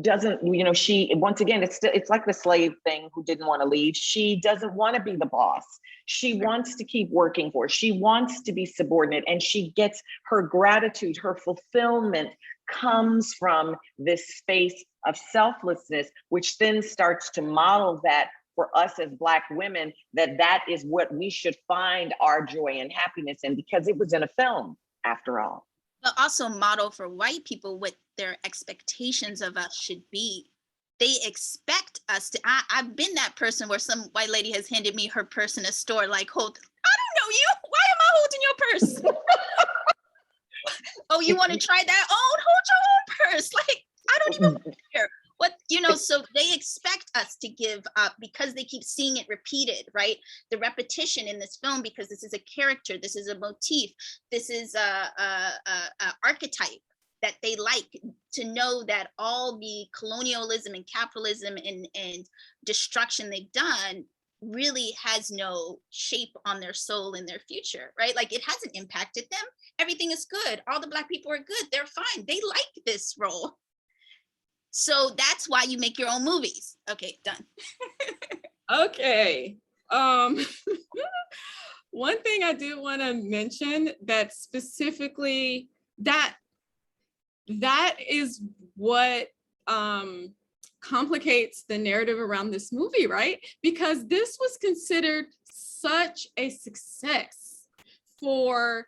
doesn't, you know, she, once again, it's like the slave thing who didn't want to leave. She doesn't want to be the boss. She wants to keep working for it. She wants to be subordinate, and she gets her gratitude, her fulfillment comes from this space of selflessness, which then starts to model that for us as Black women, that is what we should find our joy and happiness in, because it was in a film after all. But also model for white people what their expectations of us should be. They expect us to, I've been that person where some white lady has handed me her purse in a store, like, I don't know you, why am I holding your purse? Oh, you want to try that? Oh, hold your own purse. Like, I don't even care. What, you know, so they expect us to give up because they keep seeing it repeated, right? The repetition in this film, because this is a character, this is a motif, this is a archetype that they like to know, that all the colonialism and capitalism and destruction they've done really has no shape on their soul and their future, right? Like, it hasn't impacted them. Everything is good. All the Black people are good. They're fine. They like this role. So that's why you make your own movies. Okay, done. Okay. One thing I do want to mention that specifically that is what complicates the narrative around this movie, right? Because this was considered such a success for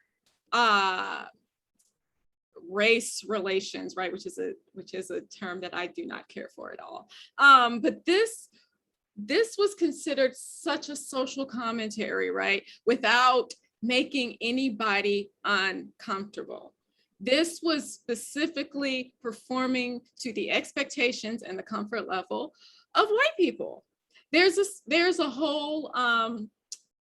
race relations, right? Which is a term that I do not care for at all. But this was considered such a social commentary, right? Without making anybody uncomfortable. This was specifically performing to the expectations and the comfort level of white people. There's a whole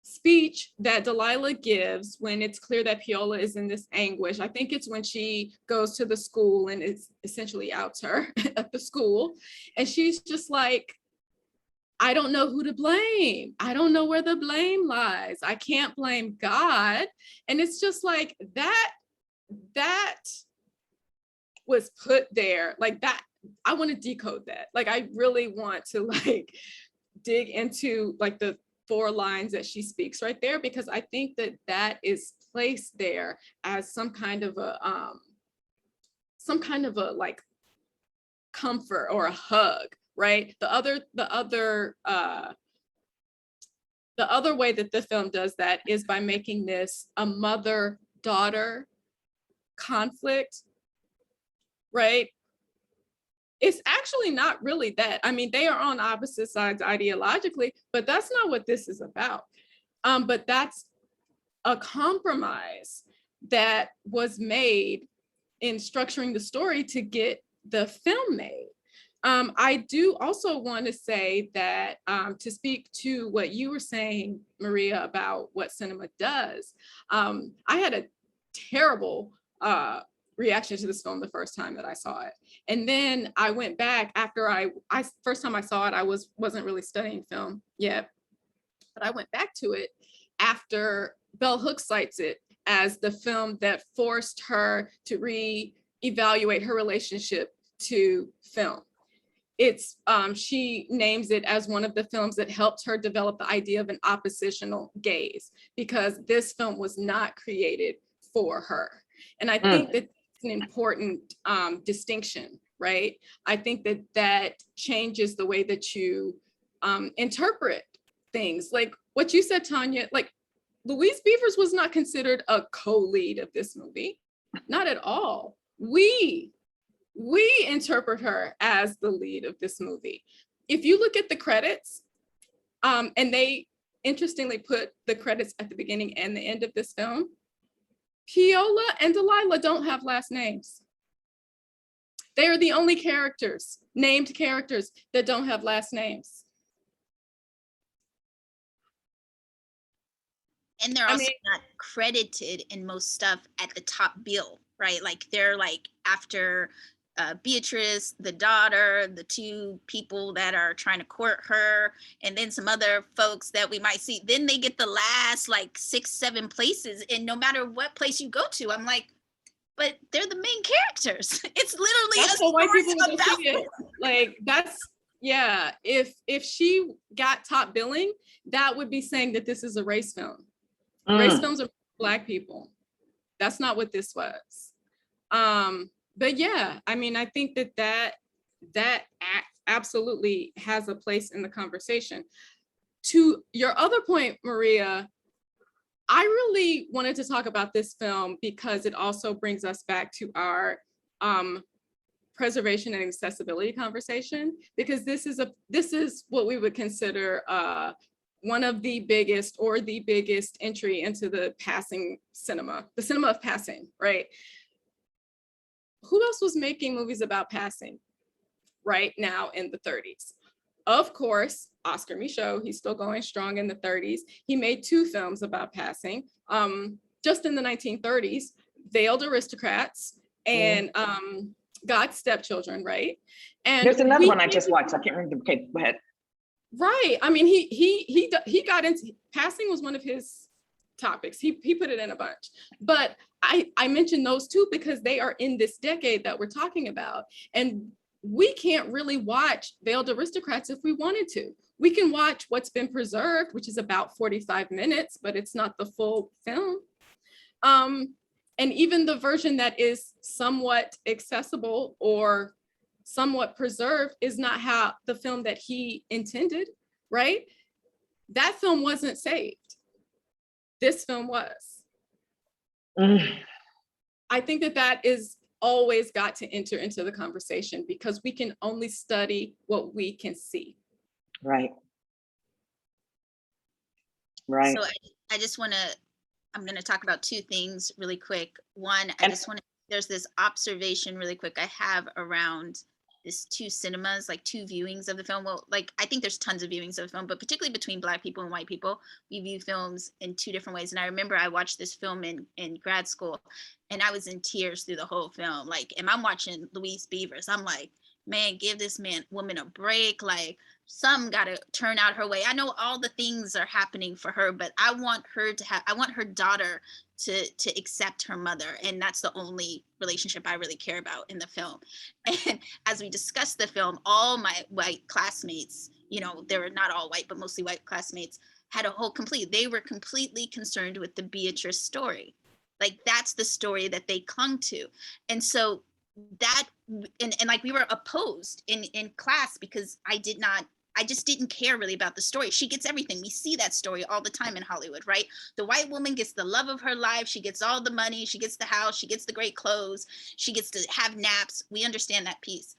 speech that Delilah gives when it's clear that Peola is in this anguish. I think it's when she goes to the school and it's essentially outs her at the school. And she's just like, I don't know who to blame. I don't know where the blame lies. I can't blame God. And it's just like that was put there like that. I want to decode that. Like, I really want to like dig into like the 4 lines that she speaks right there, because I think that is placed there as some kind of a like comfort or a hug, right? The other way that the film does that is by making this a mother-daughter conflict, right? It's actually not really that. I mean, they are on opposite sides ideologically, but that's not what this is about. But that's a compromise that was made in structuring the story to get the film made. I do also want to say that to speak to what you were saying, Maria, about what cinema does, I had a terrible reaction to this film the first time that I saw it. And then I went back after I first time I saw it, I wasn't really studying film yet, but I went back to it after Bell Hooks cites it as the film that forced her to re-evaluate her relationship to film. It's she names it as one of the films that helped her develop the idea of an oppositional gaze, because this film was not created for her. And I think that an important distinction, right? I think that changes the way that you interpret things. Like what you said, Tanya, like Louise Beavers was not considered a co-lead of this movie, not at all. We interpret her as the lead of this movie. If you look at the credits, and they interestingly put the credits at the beginning and the end of this film, Peola and Delilah don't have last names. They are the only characters, named characters, that don't have last names. And they're also not credited in most stuff at the top bill, right? Like they're like after Beatrice, the daughter, the 2 people that are trying to court her, and then some other folks that we might see. Then they get the last like 6, 7 places. And no matter what place you go to, I'm like, but they're the main characters. It's literally That's a what white story people would about see it. Like that's, yeah, if she got top billing, that would be saying that this is a race film. Race films are Black people. That's not what this was. But yeah, I mean, I think that absolutely has a place in the conversation. To your other point, Maria, I really wanted to talk about this film because it also brings us back to our preservation and accessibility conversation, because this is what we would consider one of the biggest or the biggest entry into the passing cinema, the cinema of passing, right? Who else was making movies about passing right now in the 30s? Of course, Oscar Micheaux, he's still going strong in the 30s. He made 2 films about passing. Just in the 1930s, Veiled Aristocrats and God's Stepchildren, right? And there's another one I just watched. I can't remember. Okay, go ahead. Right. I mean, he got into passing was one of his topics. He put it in a bunch. But I mentioned those 2 because they are in this decade that we're talking about. And we can't really watch Veiled Aristocrats if we wanted to. We can watch what's been preserved, which is about 45 minutes, but it's not the full film. And even the version that is somewhat accessible or somewhat preserved is not how the film that he intended, right? That film wasn't saved. This film was. I think that is always got to enter into the conversation because we can only study what we can see. Right. Right. So I just want to, I'm going to talk about 2 things really quick. One, there's this observation really quick I have around this 2 cinemas, like 2 viewings of the film. Well, like, I think there's tons of viewings of the film, but particularly between Black people and white people, we view films in 2 different ways. And I remember I watched this film in grad school and I was in tears through the whole film. Like, and I'm watching Louise Beavers. I'm like, man, give this woman a break. Like, some got to turn out her way. I know all the things are happening for her, but I want her daughter to accept her mother. And that's the only relationship I really care about in the film. And as we discussed the film, all my white classmates, you know, they were not all white, but mostly white classmates, had they were completely concerned with the Beatrice story. Like, that's the story that they clung to. And so that, and like, we were opposed in class because I just didn't care really about the story. She gets everything. We see that story all the time in Hollywood, right? The white woman gets the love of her life. She gets all the money. She gets the house. She gets the great clothes. She gets to have naps. We understand that piece.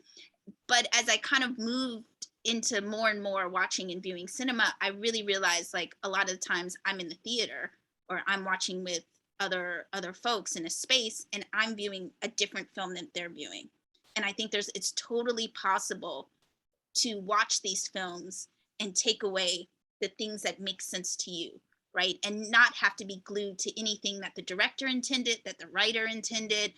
But as I kind of moved into more and more watching and viewing cinema, I really realized, like, a lot of the times I'm in the theater or I'm watching with other folks in a space and I'm viewing a different film than they're viewing. And I think it's totally possible to watch these films and take away the things that make sense to you, right? And not have to be glued to anything that the director intended, that the writer intended.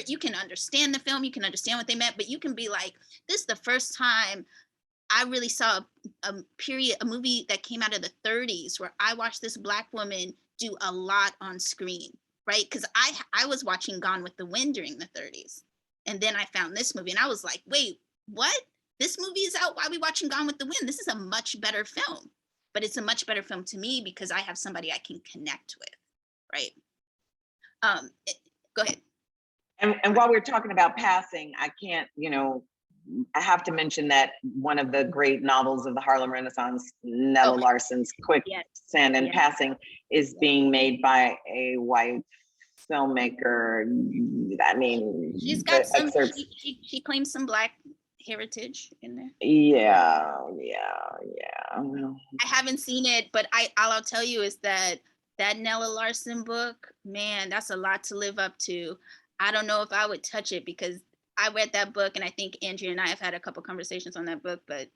You can understand the film, you can understand what they meant, but you can be like, this is the first time I really saw a movie that came out of the 30s where I watched this Black woman do a lot on screen, right? Because I was watching Gone with the Wind during the 30s. And then I found this movie and I was like, wait, what? This movie is out. Why are we watching Gone with the Wind? This is a much better film. But it's a much better film to me because I have somebody I can connect with, right? Go ahead. And while we're talking about passing, I can't, I have to mention that one of the great novels of the Harlem Renaissance, Nella Larson's Quicksand and Passing, is being made by a white filmmaker. I mean, she's got she claims some Black heritage in there. Yeah. I haven't seen it, but all I'll tell you is that Nella Larson book, man, that's a lot to live up to. I don't know if I would touch it because I read that book and I think Andrea and I have had a couple conversations on that book, but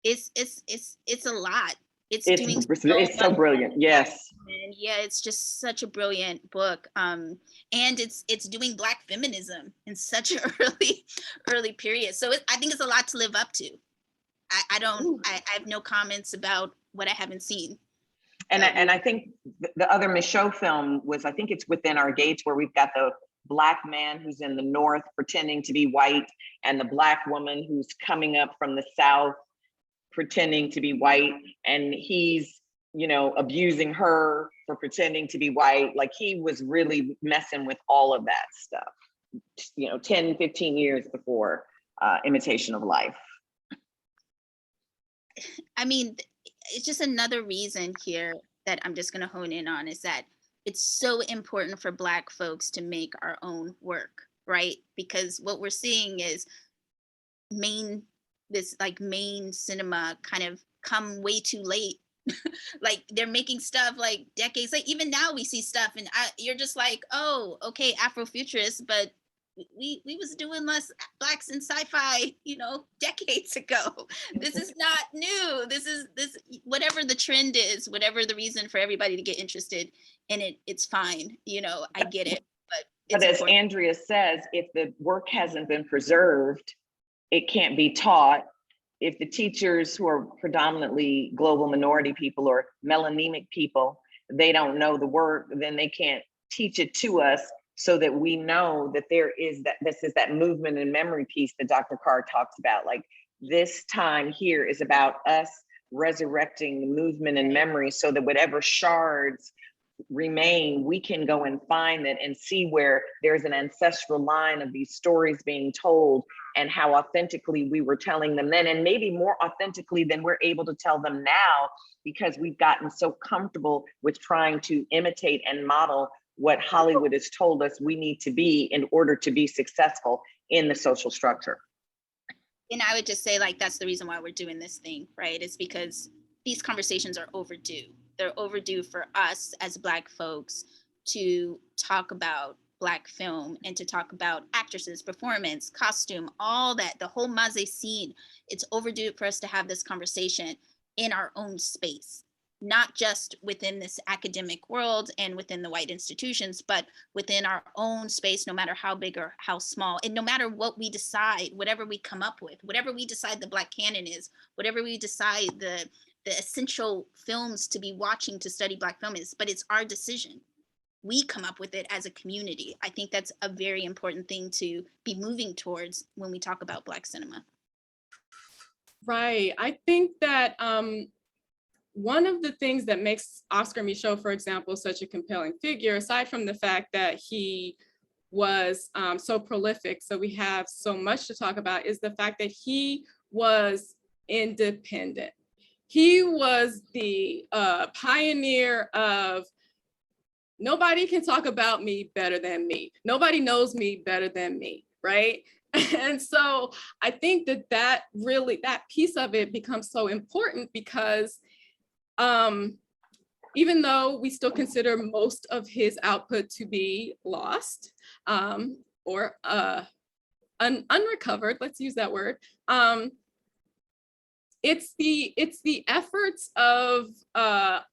it's a lot. It's so brilliant. Yes. And yeah, it's just such a brilliant book. And it's doing Black feminism in such an early period. So I think it's a lot to live up to. I have no comments about what I haven't seen. And I think the other Micheaux film was, I think it's Within Our Gates, where we've got Black man who's in the North pretending to be white, and the Black woman who's coming up from the South pretending to be white, and he's, you know, abusing her for pretending to be white. Like, he was really messing with all of that stuff, you know, 10, 15 years before Imitation of Life. I mean, it's just another reason here that I'm just going to hone in on, is that it's so important for Black folks to make our own work, right? Because what we're seeing is main cinema kind of come way too late. Like, they're making stuff like decades, like even now we see stuff and you're just like, oh, okay, Afrofuturist, but we was doing less Blacks in sci-fi, you know, decades ago. This is not new. This whatever the trend is, whatever the reason for everybody to get interested in it, it's fine. You know, I get it. But as Andrea says, if the work hasn't been preserved, it can't be taught. If the teachers who are predominantly global minority people or melanemic people, they don't know the work, then they can't teach it to us, so that we know that this is that movement and memory piece that Dr. Carr talks about. Like, this time here is about us resurrecting the movement and memory, so that whatever shards remain, we can go and find it and see where there's an ancestral line of these stories being told, and how authentically we were telling them then, and maybe more authentically than we're able to tell them now, because we've gotten so comfortable with trying to imitate and model what Hollywood has told us we need to be in order to be successful in the social structure. And I would just say, like, that's the reason why we're doing this thing, right? It's because these conversations are overdue. They're overdue for us as Black folks to talk about Black film and to talk about actresses, performance, costume, all that, the whole maze scene. It's overdue for us to have this conversation in our own space, not just within this academic world and within the white institutions, but within our own space, no matter how big or how small, and no matter what we decide, whatever we come up with, whatever we decide the Black canon is, whatever we decide the essential films to be watching to study Black film is, but it's our decision. We come up with it as a community. I think that's a very important thing to be moving towards when we talk about Black cinema. Right. I think that one of the things that makes Oscar Micheaux, for example, such a compelling figure, aside from the fact that he was so prolific, so we have so much to talk about, is the fact that he was independent. He was the pioneer of, nobody can talk about me better than me. Nobody knows me better than me, right? And so I think that piece of it becomes so important, because even though we still consider most of his output to be lost or unrecovered, let's use that word, it's the efforts of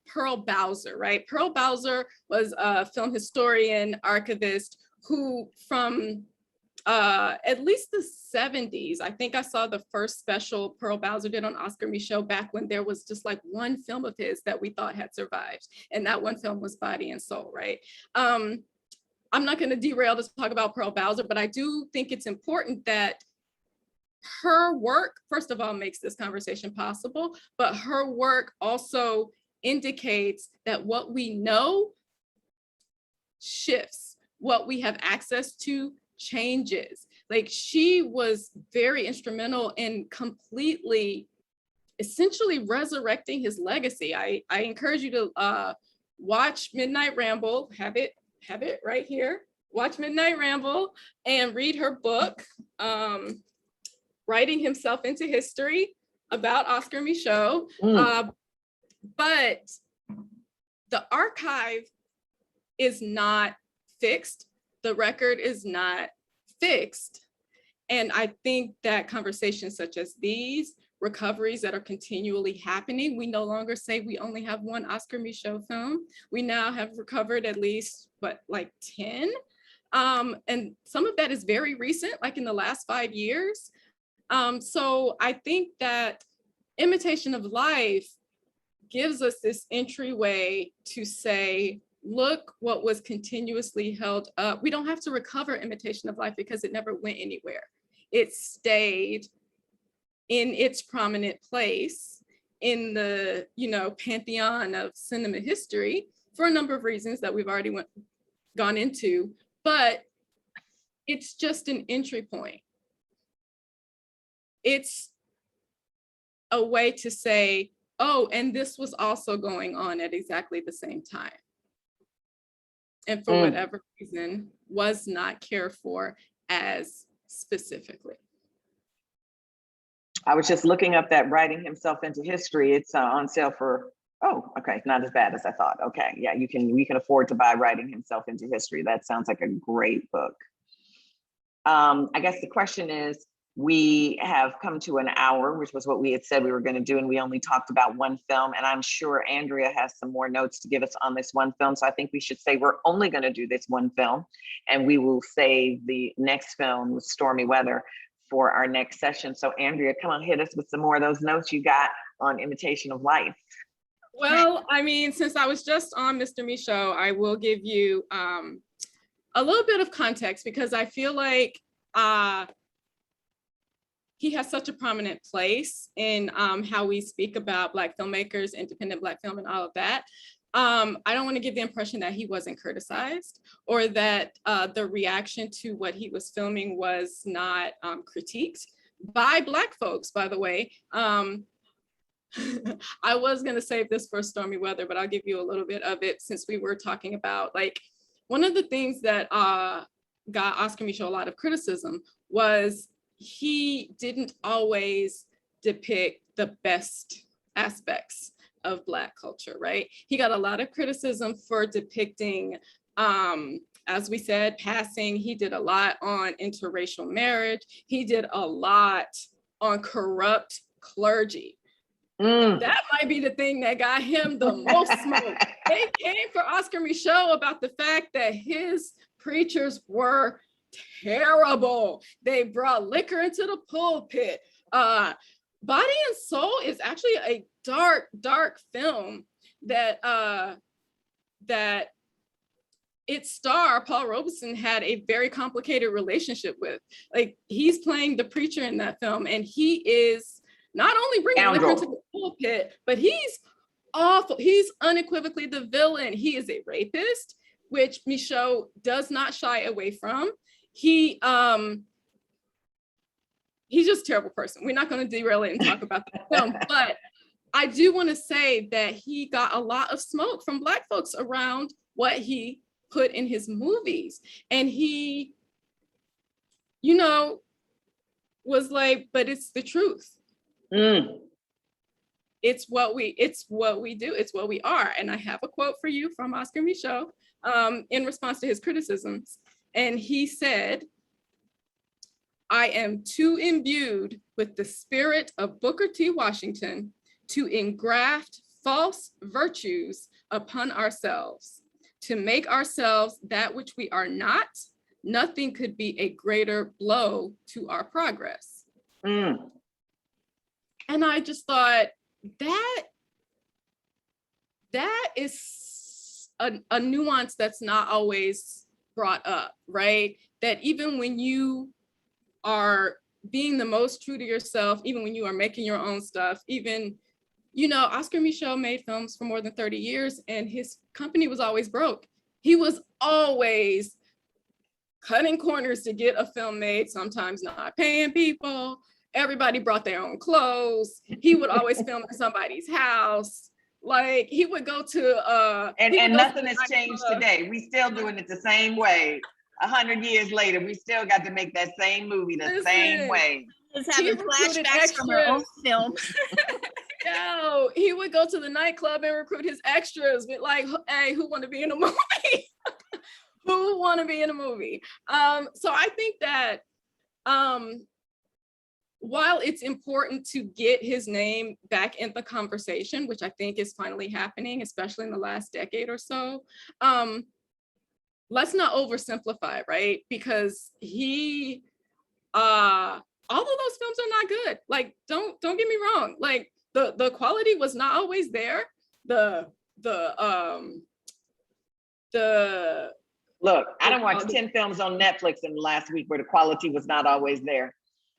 Pearl Bowser, right? Pearl Bowser was a film historian, archivist, who from at least the 70s, I think I saw the first special Pearl Bowser did on Oscar Micheaux back when there was just like one film of his that we thought had survived. And that one film was Body and Soul, right? I'm not gonna derail to talk about Pearl Bowser, but I do think it's important that her work, first of all, makes this conversation possible, but her work also indicates that what we know shifts, what we have access to changes. Like, she was very instrumental in completely, essentially resurrecting his legacy. I encourage you to watch Midnight Ramble, have it right here. Watch Midnight Ramble and read her book, Writing Himself into History, about Oscar Micheaux. But the archive is not fixed. The record is not fixed. And I think that conversations such as these, recoveries that are continually happening, we no longer say we only have one Oscar Micheaux film. We now have recovered at least, like 10? And some of that is very recent, like in the last 5 years. So I think that Imitation of Life gives us this entryway to say, look what was continuously held up. We don't have to recover Imitation of Life because it never went anywhere. It stayed in its prominent place in the, you know, pantheon of cinema history for a number of reasons that we've already gone into, but it's just an entry point. It's a way to say, oh, and this was also going on at exactly the same time. And for whatever reason, was not cared for as specifically. I was just looking up that Writing Himself into History. It's on sale for, oh, okay, not as bad as I thought. Okay, yeah, we can afford to buy Writing Himself into History. That sounds like a great book. I guess the question is, we have come to an hour, which was what we had said we were going to do, and we only talked about one film, and I'm sure Andrea has some more notes to give us on this one film, so I think we should say we're only going to do this one film, and we will save the next film, Stormy Weather, for our next session. So Andrea, come on, hit us with some more of those notes you got on Imitation of Life. Well, I mean, since I was just on Mr. Michaud, I will give you a little bit of context, because I feel like he has such a prominent place in how we speak about Black filmmakers, independent Black film, and all of that. I don't want to give the impression that he wasn't criticized, or that the reaction to what he was filming was not critiqued by Black folks, by the way. I was going to save this for Stormy Weather, but I'll give you a little bit of it, since we were talking about, like, one of the things that got Oscar Michaud a lot of criticism was he didn't always depict the best aspects of Black culture, right? He got a lot of criticism for depicting, as we said, passing. He did a lot on interracial marriage. He did a lot on corrupt clergy. That might be the thing that got him the most smoke. They came for Oscar Michaud about the fact that his preachers were terrible. They brought liquor into the pulpit. Body and Soul is actually a dark, dark film that that its star, Paul Robeson, had a very complicated relationship with. Like, he's playing the preacher in that film, and he is not only bringing liquor into the pulpit, but he's awful. He's unequivocally the villain. He is a rapist, which Michaud does not shy away from. He's just a terrible person. We're not going to derail it and talk about the film, but I do want to say that he got a lot of smoke from Black folks around what he put in his movies. And he, you know, was like, but it's the truth. It's what we do. It's what we are. And I have a quote for you from Oscar Michaud in response to his criticisms. And he said, "I am too imbued with the spirit of Booker T. Washington to engraft false virtues upon ourselves. To make ourselves that which we are not, nothing could be a greater blow to our progress." And I just thought, that is a nuance that's not always brought up, right? That even when you are being the most true to yourself, even when you are making your own stuff, even, you know, Oscar Michaud made films for more than 30 years and his company was always broke. He was always cutting corners to get a film made, sometimes not paying people. Everybody brought their own clothes. He would always film in somebody's house. Like, he would go to and nothing has changed today. We still doing it the same way. 100 years later, we still got to make that same movie the same way. Just having flashbacks from our own film. No, he would go to the nightclub and recruit his extras with, like, hey, who want to be in a movie? Who want to be in a movie? So I think that while it's important to get his name back in the conversation, which I think is finally happening, especially in the last decade or so, let's not oversimplify, right? Because all of those films are not good. Like, don't get me wrong. Like, the quality was not always there. The Look, I done watched 10 films on Netflix in the last week where the quality was not always there.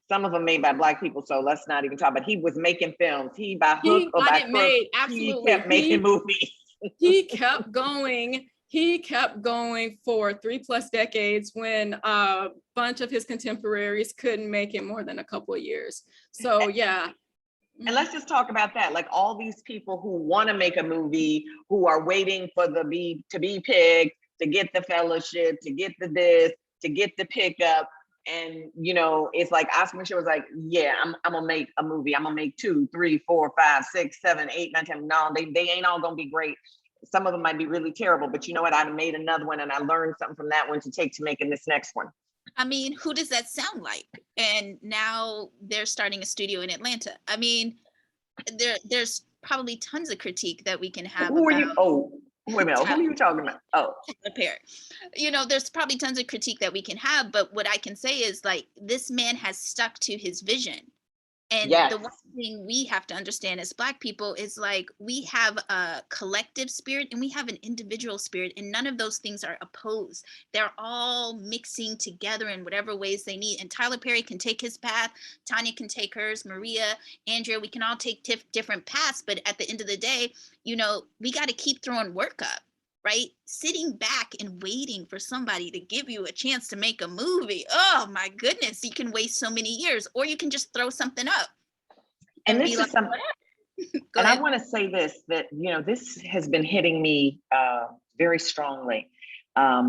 Some of them made by Black people, so let's not even talk. But he was making films. He by hook or by crook, he kept making movies. He kept going. He kept going for 3+ decades when a bunch of his contemporaries couldn't make it more than a couple of years. So yeah. And let's just talk about that. Like all these people who want to make a movie, who are waiting for to be picked, to get the fellowship, to get the this, to get the pickup. And, you know, it's like Oscar Micheaux was like, yeah, I'm gonna make a movie. I'm gonna make 2, 3, 4, 5, 6, 7, 8, 9, 10. No, they ain't all gonna be great. Some of them might be really terrible, but you know what? I made another one and I learned something from that one to take to making this next one. I mean, who does that sound like? And now they're starting a studio in Atlanta. I mean, there's probably tons of critique that we can have. Who are you? Oh, wait a minute. Who are you talking about? Oh, you know, there's probably tons of critique that we can have, but what I can say is like, this man has stuck to his vision. And yes. The one thing we have to understand as Black people is like, we have a collective spirit and we have an individual spirit, and none of those things are opposed. They're all mixing together in whatever ways they need. And Tyler Perry can take his path, Tanya can take hers, Maria, Andrea, we can all take different paths. But at the end of the day, you know, we got to keep throwing work up. Right? Sitting back and waiting for somebody to give you a chance to make a movie. Oh my goodness, you can waste so many years, or you can just throw something up. And this is something, and I want to say this, that, you know, this has been hitting me very strongly. I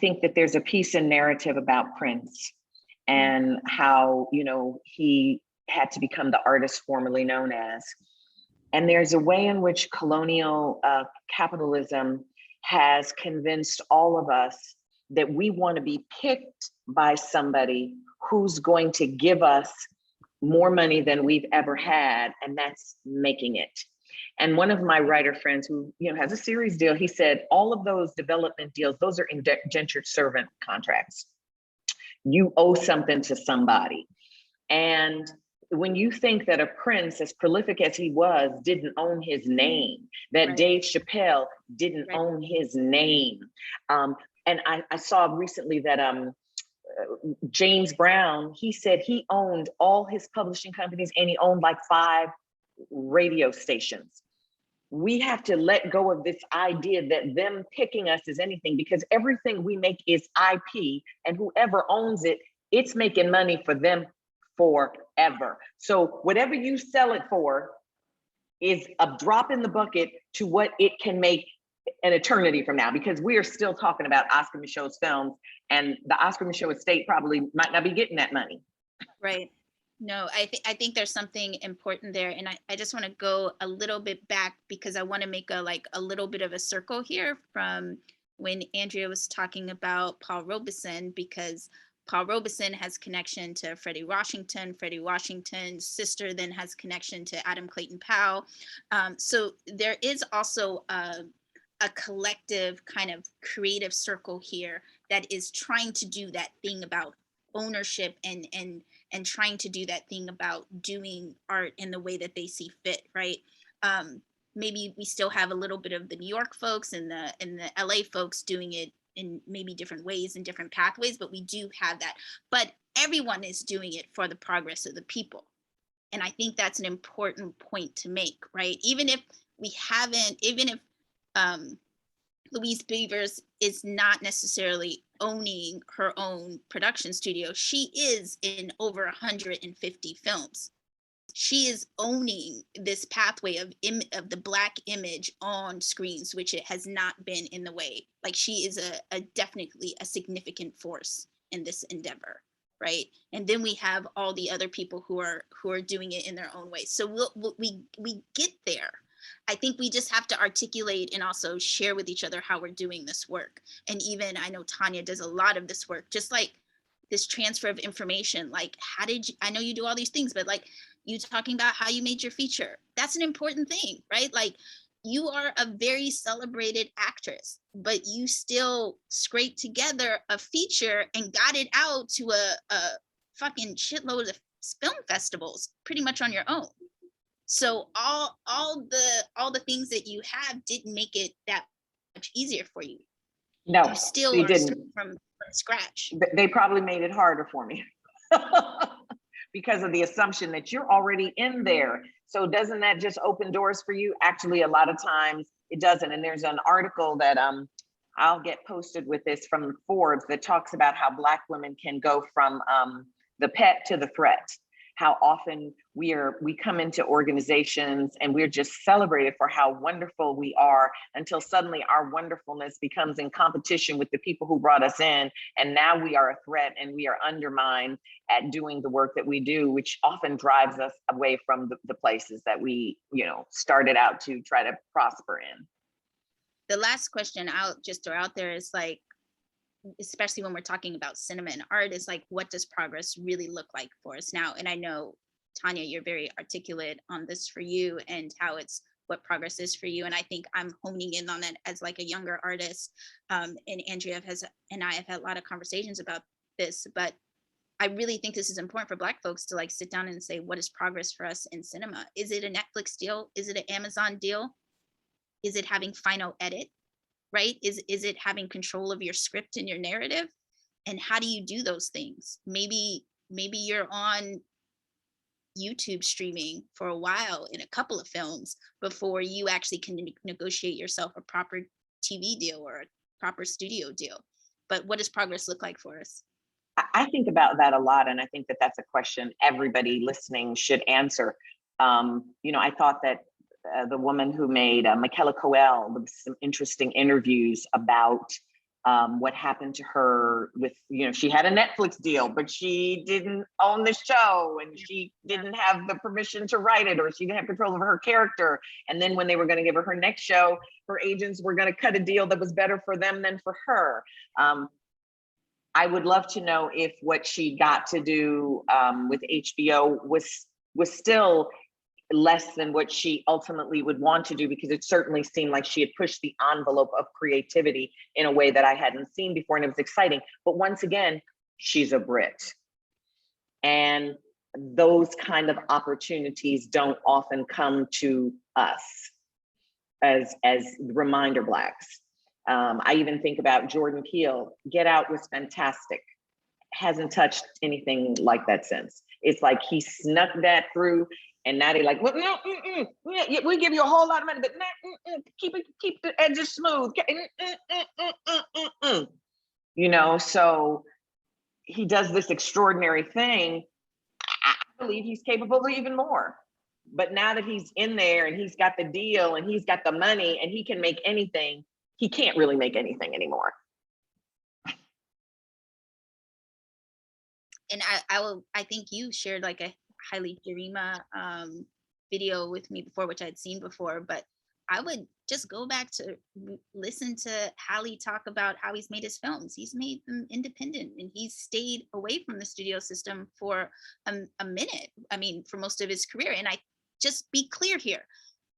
think that there's a piece in Knarrative about Prince and how, you know, he had to become the artist formerly known as. And there's a way in which colonial capitalism has convinced all of us that we want to be picked by somebody who's going to give us more money than we've ever had, and that's making it. And one of my writer friends who, you know, has a series deal, he said, all of those development deals, those are indentured servant contracts. You owe something to somebody. And when you think that a Prince, as prolific as he was, didn't own his name, that Right. Dave Chappelle didn't Right. own his name. And I saw recently that James Brown, he said he owned all his publishing companies and he owned like 5 radio stations. We have to let go of this idea that them picking us is anything, because everything we make is IP, and whoever owns it, it's making money for them forever. So whatever you sell it for is a drop in the bucket to what it can make an eternity from now, because we are still talking about Oscar Micheaux's films, and the Oscar Micheaux estate probably might not be getting that money. Right. No, I think there's something important there. And I just want to go a little bit back, because I want to make a little bit of a circle here from when Andrea was talking about Paul Robeson, because Paul Robeson has connection to Freddie Washington. Freddie Washington's sister then has connection to Adam Clayton Powell. So there is also a collective kind of creative circle here that is trying to do that thing about ownership and trying to do that thing about doing art in the way that they see fit, right? Maybe we still have a little bit of the New York folks and the LA folks doing it in maybe different ways and different pathways, but we do have that. But everyone is doing it for the progress of the people. And I think that's an important point to make, right? Even if Louise Beavers is not necessarily owning her own production studio, she is in over 150 films. She is owning this pathway of the Black image on screens, which it has not been in the way. Like, she is a definitely a significant force in this endeavor, right? And then we have all the other people who are doing it in their own way. So we get there. I think we just have to articulate and also share with each other how we're doing this work. And even I know Tanya does a lot of this work, just like this transfer of information. Like, how did you, I know you do all these things, but like you talking about how you made your feature, that's an important thing, right? Like, you are a very celebrated actress, but you still scraped together a feature and got it out to a fucking shitload of film festivals pretty much on your own. So all the things that you have didn't make it that much easier for you. No, You still they are didn't. starting from scratch. They probably made it harder for me because of the assumption that you're already in there. So doesn't that just open doors for you? Actually, a lot of times it doesn't. And there's an article that I'll get posted with this from Forbes that talks about how Black women can go from the pet to the threat. How often we come into organizations and we're just celebrated for how wonderful we are, until suddenly our wonderfulness becomes in competition with the people who brought us in. And now we are a threat and we are undermined at doing the work that we do, which often drives us away from the places that we, started out to try to prosper in. The last question I'll just throw out there is like, especially when we're talking about cinema and art, is like, what does progress really look like for us now? And I know, Tanya, you're very articulate on this for you and how it's what progress is for you. And I think I'm honing in on it as like a younger artist. And Andrea and I have had a lot of conversations about this, but I really think this is important for Black folks to like sit down and say, what is progress for us in cinema? Is it a Netflix deal? Is it an Amazon deal? Is it having final edit? Right? Is it having control of your script and your narrative? And how do you do those things? Maybe you're on YouTube streaming for a while in a couple of films before you actually can negotiate yourself a proper TV deal or a proper studio deal. But what does progress look like for us? I think about that a lot. And I think that that's a question everybody listening should answer. I thought that the woman who made Michaela Coel, with some interesting interviews about what happened to her with, she had a Netflix deal, but she didn't own the show and she didn't have the permission to write it, or she didn't have control over her character. And then when they were going to give her next show, her agents were going to cut a deal that was better for them than for her. I would love to know if what she got to do with HBO was still less than what she ultimately would want to do, because it certainly seemed like she had pushed the envelope of creativity in a way that I hadn't seen before, and it was exciting. But once again, she's a Brit. And those kind of opportunities don't often come to us as reminder Blacks. I even think about Jordan Peele. Get Out was fantastic. Hasn't touched anything like that since. It's like he snuck that through. And now they're like, well, no, we give you a whole lot of money, but keep the edges smooth. So he does this extraordinary thing. I believe he's capable of even more. But now that he's in there and he's got the deal and he's got the money and he can make anything, he can't really make anything anymore. And I think you shared like a Haile Gerima video with me before, which I'd seen before, but I would just go back to listen to Haile talk about how he's made his films. He's made them independent and he's stayed away from the studio system for a minute. I mean, for most of his career. And I just be clear here,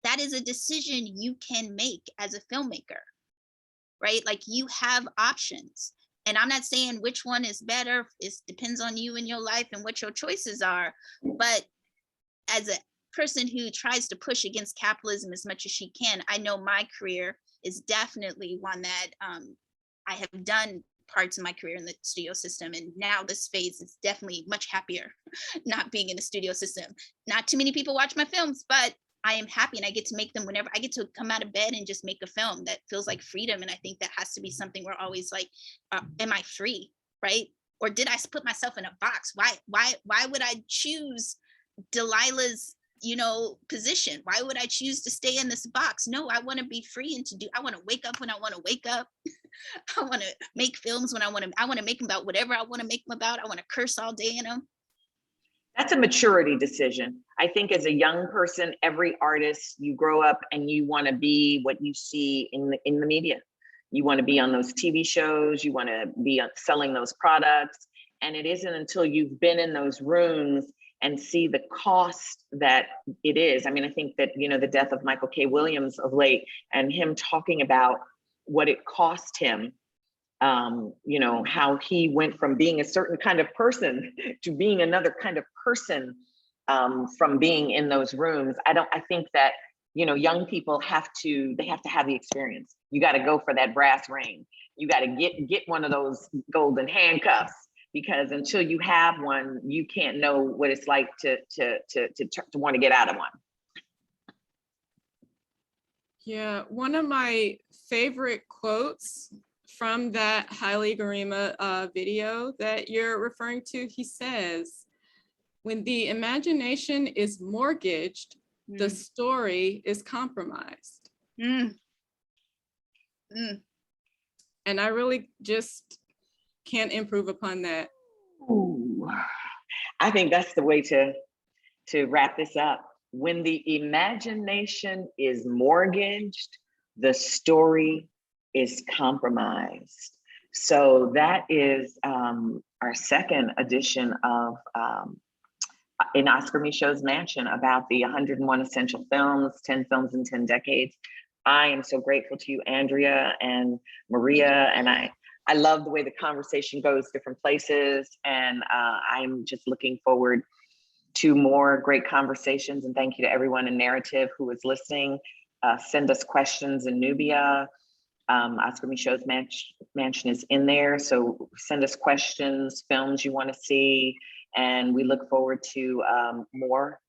that is a decision you can make as a filmmaker, right? Like you have options. And I'm not saying which one is better. It depends on you and your life and what your choices are. But as a person who tries to push against capitalism as much as she can, I know my career is definitely one that I have done parts of my career in the studio system. And now this phase is definitely much happier not being in the studio system. Not too many people watch my films, but I am happy and I get to make them whenever I get to come out of bed and just make a film that feels like freedom. And I think that has to be something we're always like, am I free, right? Or did I put myself in a box? Why would I choose Delilah's, position? Why would I choose to stay in this box? No, I want to be free and I want to wake up when I want to wake up. I want to make films when I want to make them about whatever I want to make them about. I want to curse all day in them. That's a maturity decision. I think as a young person, every artist, you grow up and you want to be what you see in the media. You want to be on those TV shows, you want to be selling those products. And it isn't until you've been in those rooms and see the cost that it is. I mean, I think that, the death of Michael K. Williams of late and him talking about what it cost him, how he went from being a certain kind of person to being another kind of person from being in those rooms. I think that young people they have to have the experience. You got to go for that brass ring. You got to get one of those golden handcuffs, because until you have one, you can't know what it's like to want to get out of one. Yeah, one of my favorite quotes from that Haile Garima video that you're referring to, he says, "When the imagination is mortgaged, the story is compromised." And I really just can't improve upon that. Ooh, I think that's the way to wrap this up. When the imagination is mortgaged, the story is compromised. So that is our second edition of an Oscar Michaud's Mansion about the 101 essential films, 10 films in 10 decades. I am so grateful to you, Andrea and Maria, and I love the way the conversation goes different places, and I'm just looking forward to more great conversations. And thank you to everyone in Knarrative who is listening. Send us questions in Nubia. Oscar Michaud's Mansion is in there, so send us questions, films you want to see, and we look forward to more.